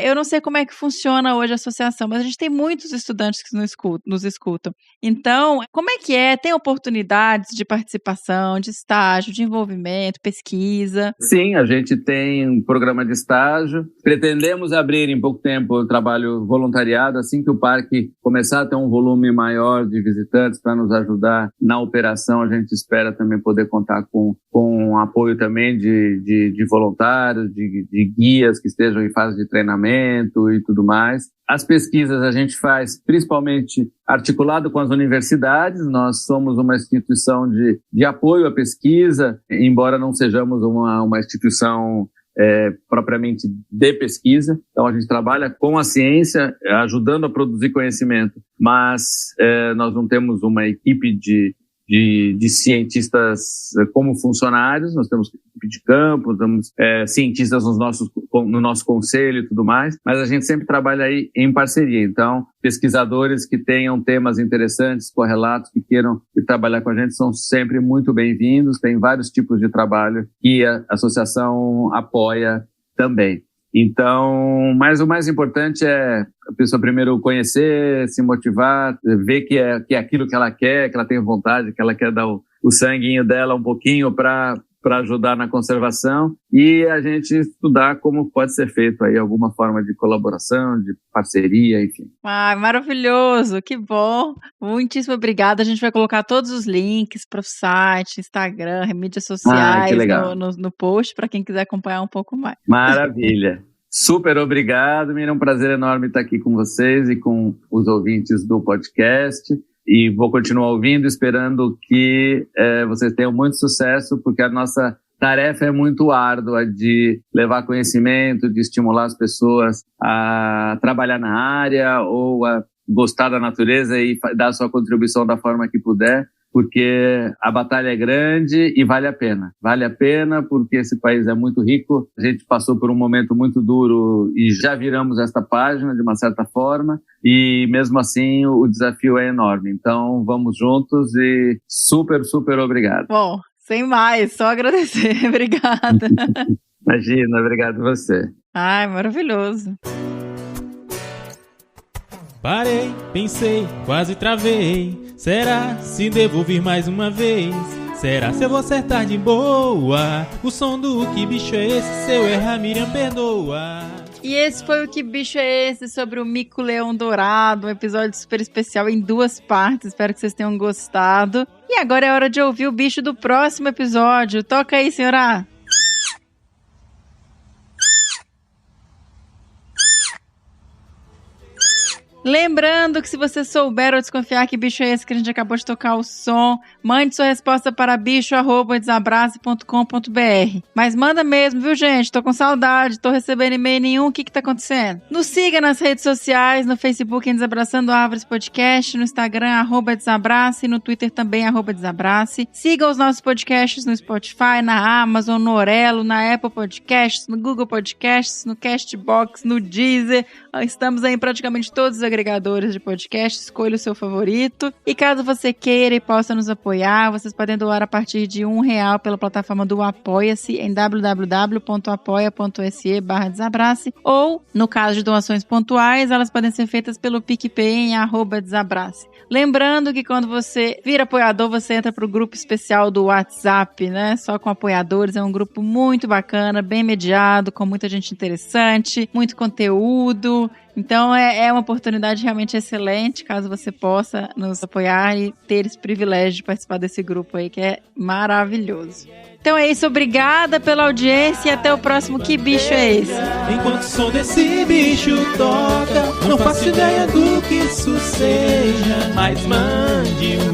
eu não sei como é que funciona hoje a associação, mas a gente tem muitos estudantes que nos escutam, então, como é que é? Tem oportunidades de participação, de estágio, de envolvimento, pesquisa? Sim, a gente tem um programa de estágio. Pretendemos abrir em pouco tempo o trabalho voluntariado, assim que o parque começar a ter um volume maior de visitantes para nos ajudar na operação. A gente espera também poder contar com apoio também de voluntários, de guias que estejam em fase de treinamento e tudo mais. As pesquisas a gente faz principalmente articulado com as universidades. Nós somos uma instituição de apoio à pesquisa, embora não sejamos uma instituição propriamente de pesquisa. Então a gente trabalha com a ciência, ajudando a produzir conhecimento, mas nós não temos uma equipe de cientistas como funcionários. Nós temos equipe de campo, temos cientistas no nosso conselho e tudo mais, mas a gente sempre trabalha aí em parceria. Então, pesquisadores que tenham temas interessantes, correlatos, que queiram trabalhar com a gente são sempre muito bem-vindos. Tem vários tipos de trabalho que a associação apoia também. Então, mas o mais importante é a pessoa primeiro conhecer, se motivar, ver que é aquilo que ela quer, que ela tem vontade, que ela quer dar o sanguinho dela um pouquinho para ajudar na conservação, e a gente estudar como pode ser feito aí alguma forma de colaboração, de parceria, enfim. Ah, maravilhoso, que bom. Muitíssimo obrigada. A gente vai colocar todos os links para o site, Instagram, mídias sociais no post, para quem quiser acompanhar um pouco mais. Maravilha. Super obrigado, Miriam. É um prazer enorme estar aqui com vocês e com os ouvintes do podcast. E vou continuar ouvindo, esperando que vocês tenham muito sucesso, porque a nossa tarefa é muito árdua de levar conhecimento, de estimular as pessoas a trabalhar na área ou a gostar da natureza e dar a sua contribuição da forma que puder, porque a batalha é grande e vale a pena. Vale a pena porque esse país é muito rico, a gente passou por um momento muito duro e já viramos esta página de uma certa forma, e mesmo assim o desafio é enorme. Então vamos juntos e super, super obrigado. Bom, sem mais, só agradecer. Obrigada. Imagina, obrigado a você. Ai, maravilhoso. Parei, pensei, quase travei. Será se devo vir mais uma vez? Será se eu vou acertar de boa? O som do Que Bicho é Esse? Se eu errar, Miriam, perdoa. E esse foi o Que Bicho é Esse? Sobre o mico-leão dourado, um episódio super especial em 2 partes. Espero que vocês tenham gostado. E agora é hora de ouvir o bicho do próximo episódio. Toca aí, senhora! Lembrando que se você souber ou desconfiar que bicho é esse que a gente acabou de tocar o som, mande sua resposta para bicho@desabrace.com.br. Mas manda mesmo, viu, gente? Tô com saudade, tô recebendo e-mail nenhum, o que tá acontecendo? Nos siga nas redes sociais, no Facebook em Desabraçando Árvores Podcast, no Instagram @desabrace, no Twitter também @desabrace. Siga os nossos podcasts no Spotify, na Amazon, no Orelo, na Apple Podcasts, no Google Podcasts, no Castbox, no Deezer. Estamos aí em praticamente todos os agregadores de podcast, escolha o seu favorito. E caso você queira e possa nos apoiar, vocês podem doar a partir de R$1 pela plataforma do Apoia-se em www.apoia.se/desabrace, ou, no caso de doações pontuais, elas podem ser feitas pelo PicPay em @desabrace. Lembrando que quando você vira apoiador, você entra pro grupo especial do WhatsApp, né? Só com apoiadores, é um grupo muito bacana, bem mediado, com muita gente interessante, muito conteúdo. Então é uma oportunidade realmente excelente, caso você possa nos apoiar e ter esse privilégio de participar desse grupo aí, que é maravilhoso. Então é isso, obrigada pela audiência e até o próximo Que Bicho é Esse? Enquanto o som desse bicho toca, não faço ideia do que isso seja, mas mande um